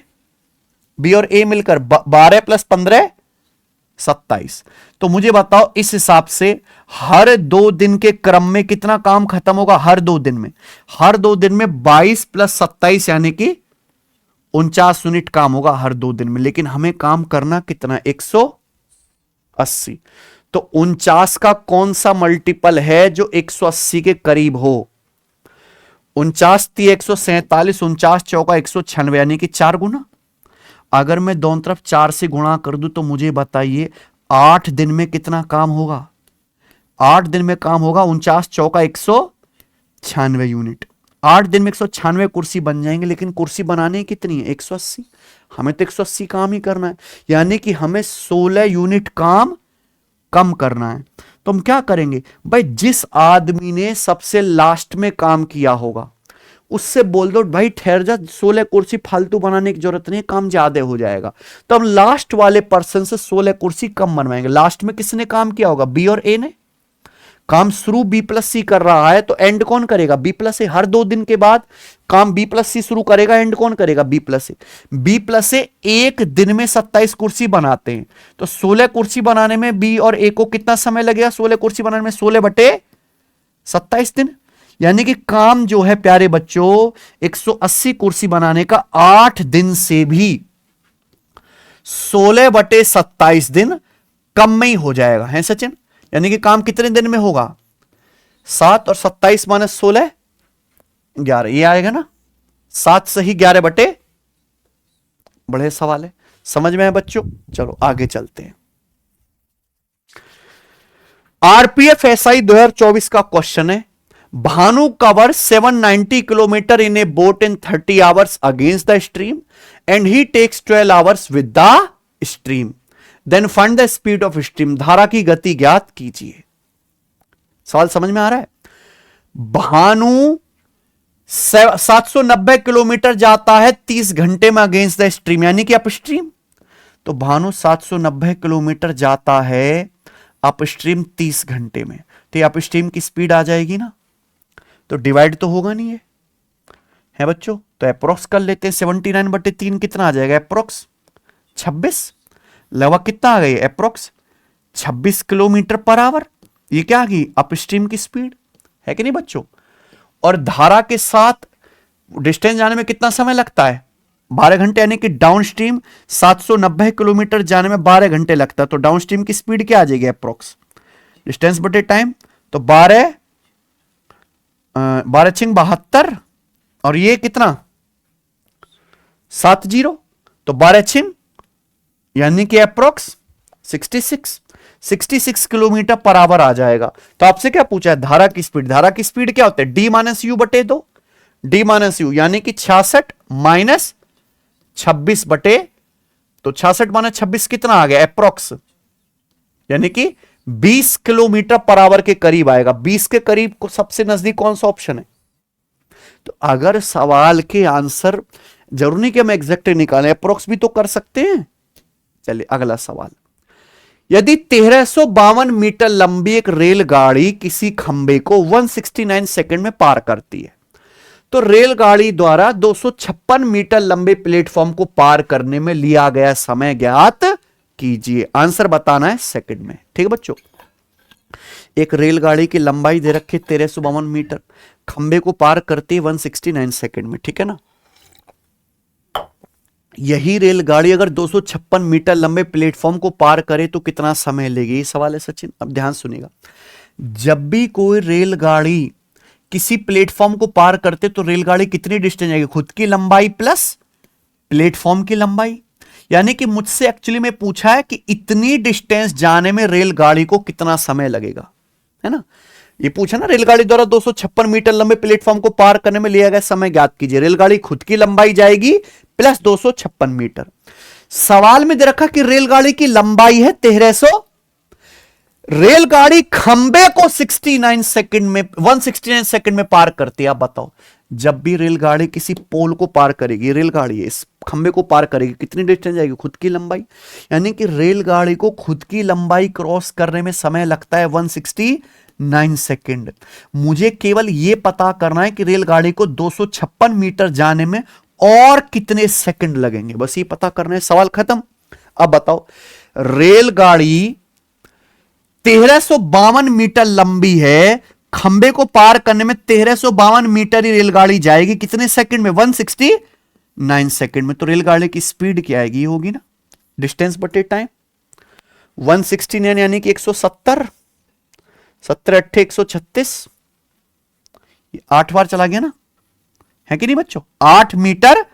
A: बी और ए मिलकर 12 + 15 27। तो मुझे बताओ इस हिसाब से हर 2 दिन के क्रम में कितना काम खत्म होगा? हर 2 दिन में, हर 2 दिन में 22 + 27 यानी कि 49 यूनिट काम होगा हर 2 दिन में। लेकिन हमें काम करना कितना? 180। तो 49 का कौन सा मल्टीपल है जो 180 के करीब हो? 49 × 147, 49 चौका 196, यानी कि 4 गुना। अगर मैं दोनों तरफ 4 से गुणा कर दूं तो मुझे बताइए 8 दिन में कितना काम होगा? 8 दिन में काम होगा 49 चौका 196 यूनिट। 8 दिन में 196 कुर्सी बन जाएंगे। लेकिन कुर्सी बनाने कितनी है? 180। हमें तो 180 काम ही करना है, यानी कि हमें 16 यूनिट काम कम करना है। तो हम क्या करेंगे भाई? जिस आदमी ने सबसे लास्ट में काम किया होगा उससे बोल दो भाई ठहर जा, 16 कुर्सी फालतू बनाने की जरूरत नहीं, काम ज्यादा हो जाएगा। तो हम लास्ट वाले पर्सन से 16 कुर्सी कम बनवाएंगे। लास्ट में किसने काम किया होगा? बी और ए ने। काम शुरू बी प्लस सी कर रहा है तो एंड कौन करेगा? बी प्लस ए। हर 2 दिन के बाद काम बी प्लस सी शुरू करेगा, एंड कौन करेगा? बी प्लस ए। बी प्लस ए एक दिन में 27 कुर्सी बनाते हैं। तो 16 कुर्सी बनाने में बी और ए को कितना समय लगेगा? 16 कुर्सी बनाने में 16/27 दिन। यानी कि काम जो है प्यारे बच्चों 180 कुर्सी बनाने का 8 दिन से भी 16/27 दिन कम में ही हो जाएगा, है सचिन। यानी कि काम कितने दिन में होगा? 7 और 27 - 16 11। ये आएगा ना, 7 से ही 11 बड़े सवाल है, समझ में है बच्चों। चलो आगे चलते हैं। आरपीएफ एसआई 2024 का क्वेश्चन है। Bhanu cover 790 kilometre in a boat in 30 hours against the stream and he takes 12 hours with the stream. Then find the speed of stream. धारा की गति ज्ञात कीजिए। सवाल समझ में आ रहा है? भानु 790 किलोमीटर जाता है 30 घंटे में अगेंस्ट द स्ट्रीम, यानी कि अप स्ट्रीम। तो भानु 790 किलोमीटर जाता है अपस्ट्रीम 30 घंटे में, तो ये अपस्ट्रीम की स्पीड आ जाएगी ना, तो डिवाइड तो होगा नहीं है बच्चों, तो अप्रोक्स कर लेते हैं। 79/3 कितना आ जाएगा अप्रोक्स 26, लगभग कितना आ गई अप्रोक्स 26 किलोमीटर पर आवर। ये क्या आ गई अपस्ट्रीम की स्पीड, है कि नहीं बच्चों। और धारा के साथ डिस्टेंस जाने में कितना समय लगता है 12 घंटे, यानी कि डाउनस्ट्रीम 790 किलोमीटर जाने में 12 घंटे लगता है, तो डाउनस्ट्रीम की स्पीड क्या आ जाएगी अप्रोक्स डिस्टेंस बटे टाइम, तो 12 छिंग 72, और ये कितना 70, तो 12 छिंग यानी कि अप्रोक्स 66 किलोमीटर पर आवर आ जाएगा। तो आपसे क्या पूछा है धारा की स्पीड, धारा की स्पीड क्या होता है डी माइनस यू बटे 2, डी माइनस यू यानी कि 66 माइनस 26 बटे, तो 66 माइनस 26 कितना आ गया अप्रोक्स, यानी कि 20 किलोमीटर पर आवर के करीब आएगा। 20 के करीब को सबसे नजदीक कौन सा ऑप्शन है। तो अगर सवाल के आंसर जरूरी नहीं कि हम एग्जैक्ट निकालें, अप्रोक्स भी तो कर सकते हैं। चलिए अगला सवाल, यदि 1352 मीटर लंबी एक रेलगाड़ी किसी खंबे को 169 सेकंड में पार करती है, तो रेलगाड़ी द्वारा 256 मीटर लंबे प्लेटफॉर्म को पार करने में लिया गया समय ज्ञात कीजिए। आंसर बताना है सेकंड में, ठीक है बच्चों। एक रेलगाड़ी की लंबाई दे रखी 1352 मीटर, खंबे को पार करती है 169 सेकंड में, ठीक है ना। यही रेलगाड़ी अगर 256 मीटर लंबे प्लेटफॉर्म को पार करे तो कितना समय लेगी, ये सवाल है सचिन। अब ध्यान सुनिएगा, जब भी कोई रेलगाड़ी किसी प्लेटफॉर्म को पार करते तो रेलगाड़ी कितनी डिस्टेंस जाएगी, खुद की लंबाई प्लस प्लेटफॉर्म की लंबाई। यानी कि मुझसे एक्चुअली में पूछा है कि इतनी डिस्टेंस जाने में रेलगाड़ी को कितना समय लगेगा, है ना। ये पूछा ना रेलगाड़ी द्वारा 256 मीटर लंबे प्लेटफॉर्म को पार करने में लिया गया समय ज्ञात कीजिए। रेलगाड़ी खुद की लंबाई जाएगी प्लस 256 मीटर। सवाल में दे रखा कि रेलगाड़ी की लंबाई है 1300, रेलगाड़ी खंबे को 69 सेकंड में 169 सेकंड में पार करती है। आप बताओ जब भी रेलगाड़ी किसी पोल को पार करेगी, रेलगाड़ी इस खंबे को पार करेगी, कितनी डिस्टेंस जाएगी, खुद की लंबाई। यानी कि रेलगाड़ी को खुद की लंबाई क्रॉस करने में समय लगता है 169 सेकंड। मुझे केवल यह पता करना है कि रेलगाड़ी को 256 मीटर जाने में और कितने सेकंड लगेंगे, बस ये पता करना है, सवाल खत्म। अब बताओ रेलगाड़ी 1352 मीटर लंबी है, खंबे को पार करने में 1352 मीटर ही रेलगाड़ी जाएगी, कितने सेकंड में 169 सेकंड में। तो रेलगाड़ी की स्पीड क्या आएगी, होगी ना डिस्टेंस बटे टाइम, 169 यानी कि 170, 70 8 136, 8 बार चला गया ना, है कि नहीं बच्चों, 8 मीटर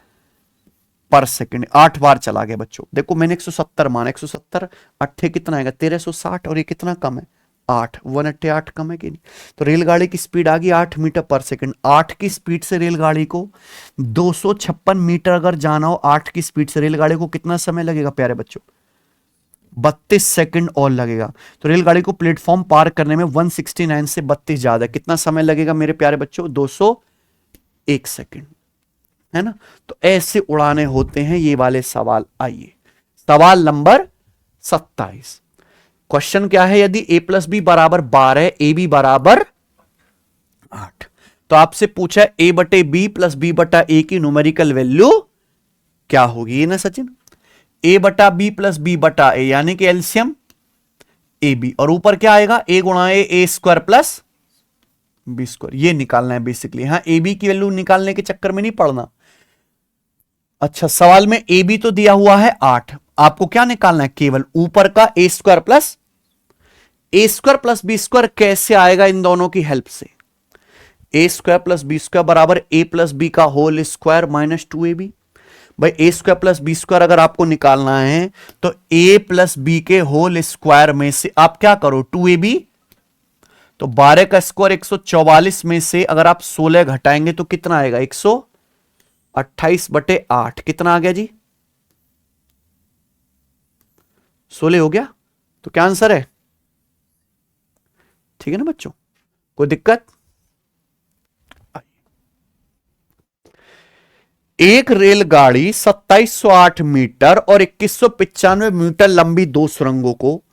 A: पर सेकंड 8 बार चला गया बच्चों। देखो मैंने 170 माना, 170 8 कितना आएगा 1360, और ये कितना कम है 8, 1 8 कम है कि नहीं। तो रेलगाड़ी की स्पीड आ गई 8 मीटर पर सेकंड। 8 की स्पीड से रेलगाड़ी को 256 मीटर अगर जाना हो, 8 की स्पीड से रेलगाड़ी को कितना समय लगेगा प्यारे बच्चों, 32 सेकंड और लगेगा। तो रेलगाड़ी को प्लेटफॉर्म पार करने में 169 से 32 ज्यादा, कितना समय लगेगा मेरे प्यारे बच्चों, 201 सेकंड, है ना। तो ऐसे उड़ाने होते हैं ये वाले सवाल। आइए सवाल नंबर 27, क्वेश्चन क्या है, यदि a प्लस बी बराबर 12, ए बी बराबर 8, तो आपसे पूछा है a बटे बी प्लस बी बटा ए की न्यूमेरिकल वैल्यू क्या होगी, ना सचिन। a बटा बी प्लस बी बटा ए यानी कि एलसीएम ए बी, और ऊपर क्या आएगा a गुणा ए स्क्वायर प्लस बी स्क्वायर, ये निकालना है बेसिकली। हाँ ए बी की वैल्यू निकालने के चक्कर में नहीं पड़ना। अच्छा सवाल में ए बी तो दिया हुआ है 8, आपको क्या निकालना है, केवल ऊपर का ए स्क्वायर प्लस बी स्क्वायर। कैसे आएगा, इन दोनों की हेल्प से। ए स्क्वायर प्लस बी स्क्वायर बराबर ए प्लस बी का होल स्क्वायर माइनस 2ab। भाई ए स्क्वायर प्लस बी स्क्वायर अगर आपको निकालना है तो ए प्लस बी के होल स्क्वायर में से आप क्या करो 2ab, तो 12 का स्क्वायर 144 में से अगर आप 16 घटाएंगे तो कितना आएगा 128 बटे 8, कितना आ गया जी 16 हो गया। तो क्या आंसर है, ठीक है ना बच्चों, कोई दिक्कत। एक रेलगाड़ी 2708 मीटर और 2195 मीटर लंबी दो सुरंगों को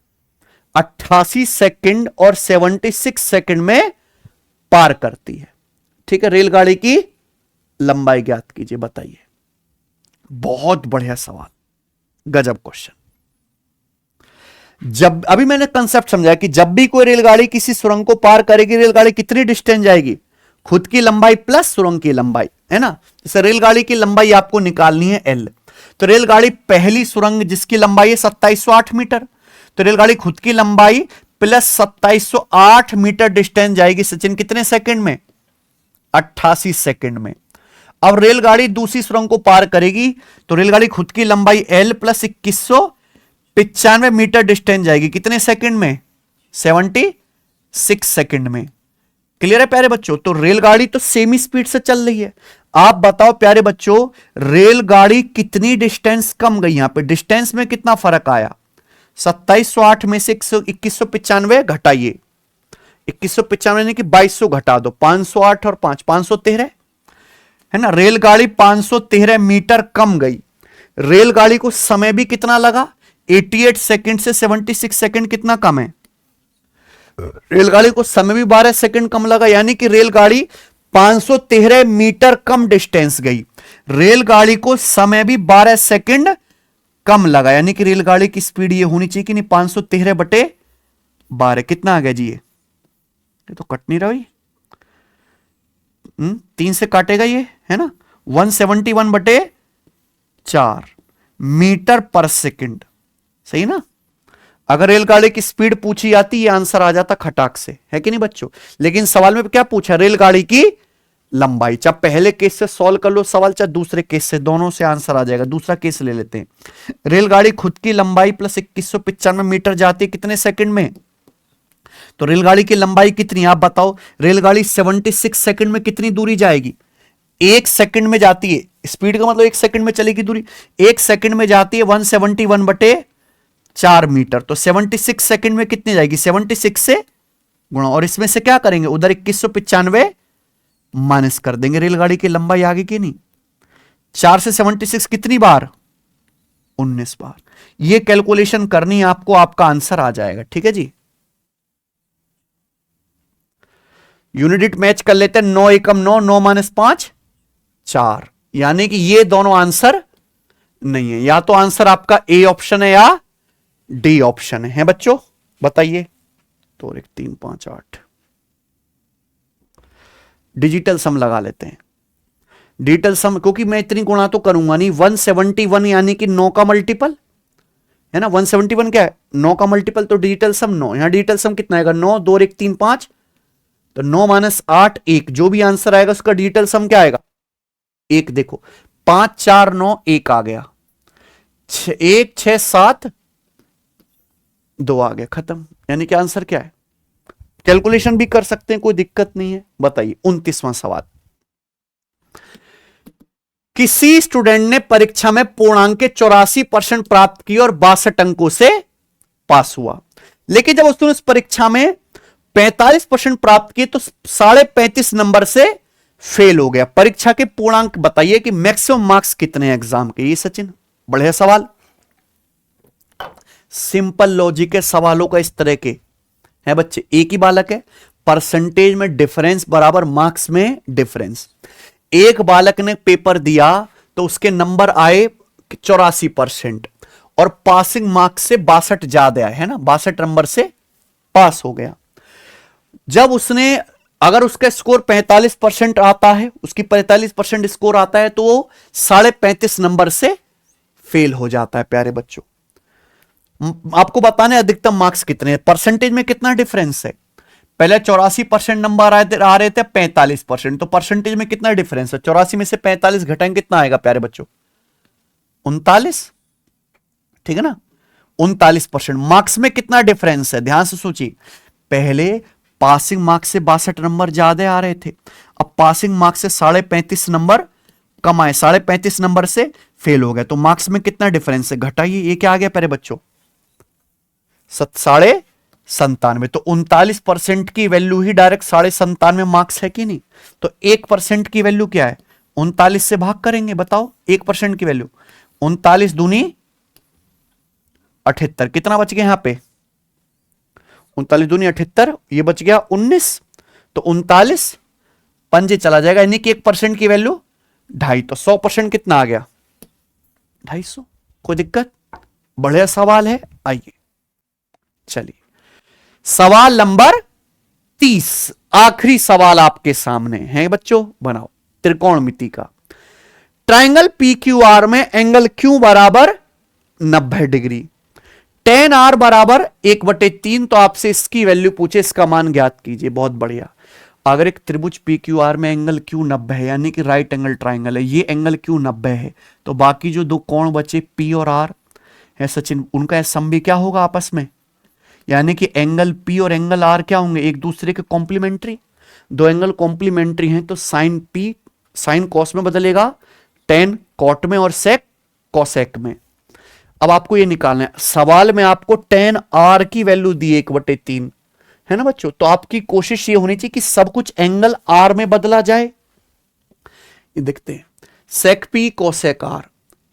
A: 88 सेकंड और 76 सेकंड में पार करती है। ठीक है, रेलगाड़ी की लंबाई ज्ञात कीजिए, बताइए। बहुत बढ़िया सवाल, गजब क्वेश्चन। जब अभी मैंने कंसेप्ट समझाया कि जब भी कोई रेलगाड़ी किसी सुरंग को पार करेगी, रेलगाड़ी कितनी डिस्टेंस जाएगी? खुद की लंबाई प्लस सुरंग की लंबाई, है ना। जैसे रेलगाड़ी की लंबाई आपको निकालनी है एल, तो रेलगाड़ी पहली सुरंग जिसकी लंबाई है 2708 मीटर, तो रेलगाड़ी खुद की लंबाई प्लस 2708 मीटर डिस्टेंस जाएगी सचिन, कितने सेकंड में? 88 सेकंड में। अब रेलगाड़ी दूसरी सुरंग को पार करेगी, तो रेलगाड़ी खुद की लंबाई एल प्लस 2195 मीटर डिस्टेंस जाएगी, कितने सेकंड में? 76 सेकंड में। क्लियर है प्यारे बच्चों? तो रेलगाड़ी तो सेमी स्पीड से चल रही है। आप बताओ प्यारे बच्चों, रेलगाड़ी कितनी डिस्टेंस कम गई? यहां पे डिस्टेंस में कितना फर्क आया? 2708 में से 2195 घटाइए, 2195 यानी कि 2200 घटा दो, 508 और 5 513 है ना। रेलगाड़ी 513 मीटर कम गई। रेलगाड़ी को समय भी कितना लगा? 88 सेकंड से 76 सेकंड कितना कम है? रेलगाड़ी को समय भी 12 सेकंड कम लगा, यानी कि रेलगाड़ी 513 मीटर कम डिस्टेंस गई। रेलगाड़ी को समय भी 12 सेकंड कम लगा, यानी कि रेलगाड़ी की स्पीड ये होनी चाहिए कि नहीं? 513/12 कितना आ गया जी? ये तो कट नहीं रहा भाई, 3 से काटेगा ये, है ना। 171/4 मीटर पर सेकंड, सही ना। अगर रेलगाड़ी की स्पीड पूछी जाती, ये आंसर आ जाता खटाक से, है कि नहीं बच्चों। लेकिन सवाल में क्या पूछा? रेलगाड़ी की लंबाई। चाहे पहले केस से सॉल्व कर लो सवाल, चाहे दूसरे केस से, दोनों से आंसर आ जाएगा। दूसरा केस ले लेते हैं। रेलगाड़ी खुद की लंबाई प्लस 2195 मीटर जाती है कितने सेकंड में? तो रेलगाड़ी की लंबाई कितनी आप बताओ? रेलगाड़ी 76 सेकंड में कितनी दूरी जाएगी? 1 सेकंड में जाती है। स्पीड का मतलब 1 सेकंड में चलेगी दूरी, 1 सेकंड में जाती है 171/4 मीटर। तो 76 सेकंड में कितनी जाएगी? 76 से गुणा, और इसमें से क्या करेंगे? उधर 2195 माइनस कर देंगे। रेलगाड़ी की लंबाई आगे की नहीं। 4 से 76 कितनी बार? 19 बार। ये कैलकुलेशन करनी है आपको, आपका आंसर आ जाएगा। ठीक है जी। यूनिट मैच कर लेते हैं। 9 एकम 9, 9 माइनस 5 4, यानी कि ये दोनों आंसर नहीं है। या तो आंसर आपका ए ऑप्शन है या डी ऑप्शन है बच्चों, बताइए। तो 1 3 5 8 डिजिटल सम लगा लेते हैं। डिजिटल सम, क्योंकि मैं इतनी गुणा तो करूंगा नहीं। 171 यानी कि 9 का मल्टीपल है ना। 171 क्या है? 9 का मल्टीपल, तो डिजिटल सम 9। यहां डिजिटल सम कितना आएगा? 9 2 1 3 5, तो 9 माइनस 8 1, जो भी आंसर आएगा उसका डिजिटल सम क्या आएगा? 1। देखो 5 4 9 1 आ गया, 1 6 7 2 आ गया, खत्म। यानी कि आंसर क्या है? कैलकुलेशन भी कर सकते हैं, कोई दिक्कत नहीं है। बताइए 29वां सवाल। किसी स्टूडेंट ने परीक्षा में पूर्णांक के 84% प्राप्त किए और 62 अंकों से पास हुआ, लेकिन जब उसने उस परीक्षा में 45% प्राप्त किए तो 35.5 नंबर से फेल हो गया। परीक्षा के पूर्णांक बताइए कि मैक्सिमम मार्क्स कितने हैं एग्जाम के? ये सचिन बढ़िया सवाल। सिंपल लॉजिक के सवालों का इस तरह के है बच्चे। एक ही बालक है, परसेंटेज में डिफरेंस बराबर मार्क्स में डिफरेंस। एक बालक ने पेपर दिया तो उसके नंबर आए 84% और पासिंग मार्क्स से 62 ज्यादा आए, है ना। 62 नंबर से पास हो गया। जब उसने, अगर उसका स्कोर 45% आता है, उसकी 45% स्कोर आता है, तो वो 35.5 नंबर से फेल हो जाता है। प्यारे बच्चों, आपको बताने अधिकतम मार्क्स कितने हैं, परसेंटेज में कितना डिफरेंस है। पहले 84% नंबर आ रहे थे, 45%, तो परसेंटेज में कितना डिफरेंस है? 84 में से 45 घटाएंगे कितना आएगा प्यारे बच्चों? 39, ठीक है ना। 39%। मार्क्स में कितना डिफरेंस है? ध्यान से सोचिए। पहले पासिंग मार्क्स से 62 नंबर ज्यादा आ रहे थे, अब पासिंग मार्क्स से 35.5 नंबर कम आए, 35.5 नंबर से फेल हो गए। तो मार्क्स में कितना डिफरेंस है? घटाइए, ये क्या आ गया प्यारे बच्चों? 97.5। तो 39% की वैल्यू ही डायरेक्ट 97.5 मार्क्स है कि नहीं? तो 1% की वैल्यू क्या है? 39 से भाग करेंगे, बताओ 1% की वैल्यू। 39 दूनी 78, कितना बच गया यहां पे? 39 दूनी 78, ये बच गया 19, तो 39 पंजे चला जाएगा, यानी कि 1% की वैल्यू 2.5, तो 100% कितना आ गया 250। कोई दिक्कत? बढ़िया सवाल है। आइए चलिए सवाल नंबर 30, आखिरी सवाल आपके सामने है बच्चों। बनाओ त्रिकोणमिति का। ट्राइंगल पी क्यू आर में एंगल क्यू बराबर 90 डिग्री, टेन आर बराबर 1/3, तो आपसे इसकी वैल्यू पूछे, इसका मान ज्ञात कीजिए। बहुत बढ़िया। अगर एक त्रिभुज पी क्यू आर में एंगल क्यू 90 है, यानी कि राइट एंगल ट्राइंगल है, ये एंगल क्यू 90 है, तो बाकी जो दो कोण बचे पी और आर है सचिन, उनका सम भी क्या होगा आपस में, यानी कि एंगल पी और एंगल आर क्या होंगे, एक दूसरे के कॉम्प्लीमेंट्री। दो एंगल कॉम्प्लीमेंट्री हैं तो साइन पी साइन कॉस में बदलेगा, टेन कॉट में और सेक कॉसेक में। अब आपको ये निकालना है, सवाल में आपको टेन आर की वैल्यू दी 1/3 है ना बच्चों, तो आपकी कोशिश ये होनी चाहिए कि सब कुछ एंगल आर में बदला जाए। ये देखते हैं, sec P cosec R,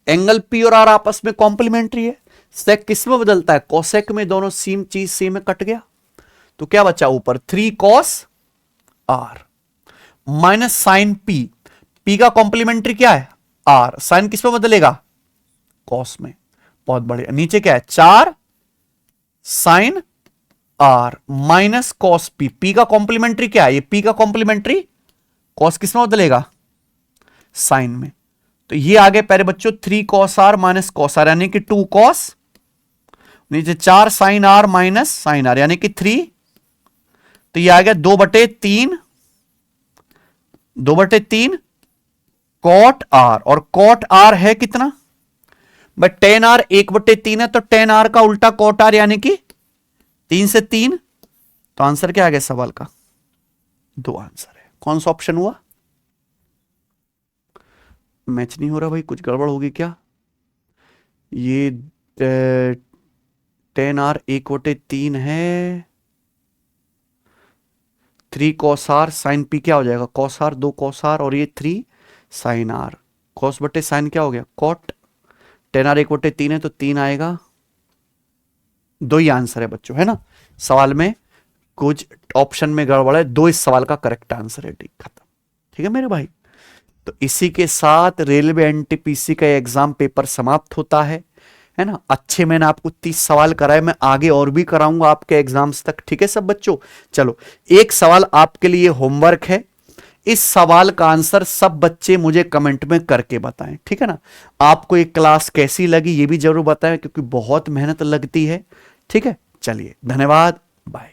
A: angle P और आर आपस में कॉम्प्लीमेंट्री है, सेक किस में बदलता है, कोसेक में, दोनों सेम चीज सेम में कट गया, तो क्या बचा ऊपर 3 cos R minus sine P, P का कॉम्प्लीमेंट्री क्या है आर, साइन किस में बदलेगा कॉस में। बहुत बढ़िया। नीचे क्या है 4 sine R minus cos P, P का कॉम्प्लीमेंट्री क्या है, ये पी का कॉम्प्लीमेंट्री कॉस किस में बदलेगा साइन में, तो ये आ गए प्यारे बच्चों 3 cos R minus cos R, यानी कि 2 cos, नीचे 4 sine R minus sine R, यानी कि 3, तो ये आ गया 2/3 कॉट आर, और कॉट आर है कितना, बट टेन आर 1/3 है, तो टेन आर का उल्टा कॉट आर, यानी कि 3 से 3, तो आंसर क्या आ गया सवाल का 2 आंसर है। कौन सा ऑप्शन हुआ, मैच नहीं हो रहा भाई, कुछ गड़बड़ होगी क्या। ये 10r 1/3 है, 3 cos r साइन पी क्या हो जाएगा cos r, 2 cos r, और ये 3 साइन r, cos बटे साइन क्या हो गया cot, 10r 1/3 है तो 3 आएगा, 2 ही आंसर है बच्चों, है ना। सवाल में कुछ ऑप्शन में गड़बड़ है, 2 इस सवाल का करेक्ट आंसर है। ठीक, खत्म। ठीक है मेरे भाई, तो इसी के साथ रेलवे एनटीपीसी का एग्जाम पेपर समाप्त होता है ना। अच्छे मैंने आपको 30 सवाल कराए, मैं आगे और भी कराऊंगा आपके एग्जाम्स तक। ठीक है सब बच्चों, चलो एक सवाल आपके लिए होमवर्क है, इस सवाल का आंसर सब बच्चे मुझे कमेंट में करके बताएं, ठीक है ना। आपको ये क्लास कैसी लगी ये भी जरूर बताएं, क्योंकि बहुत मेहनत लगती है। ठीक है, चलिए धन्यवाद, बाय।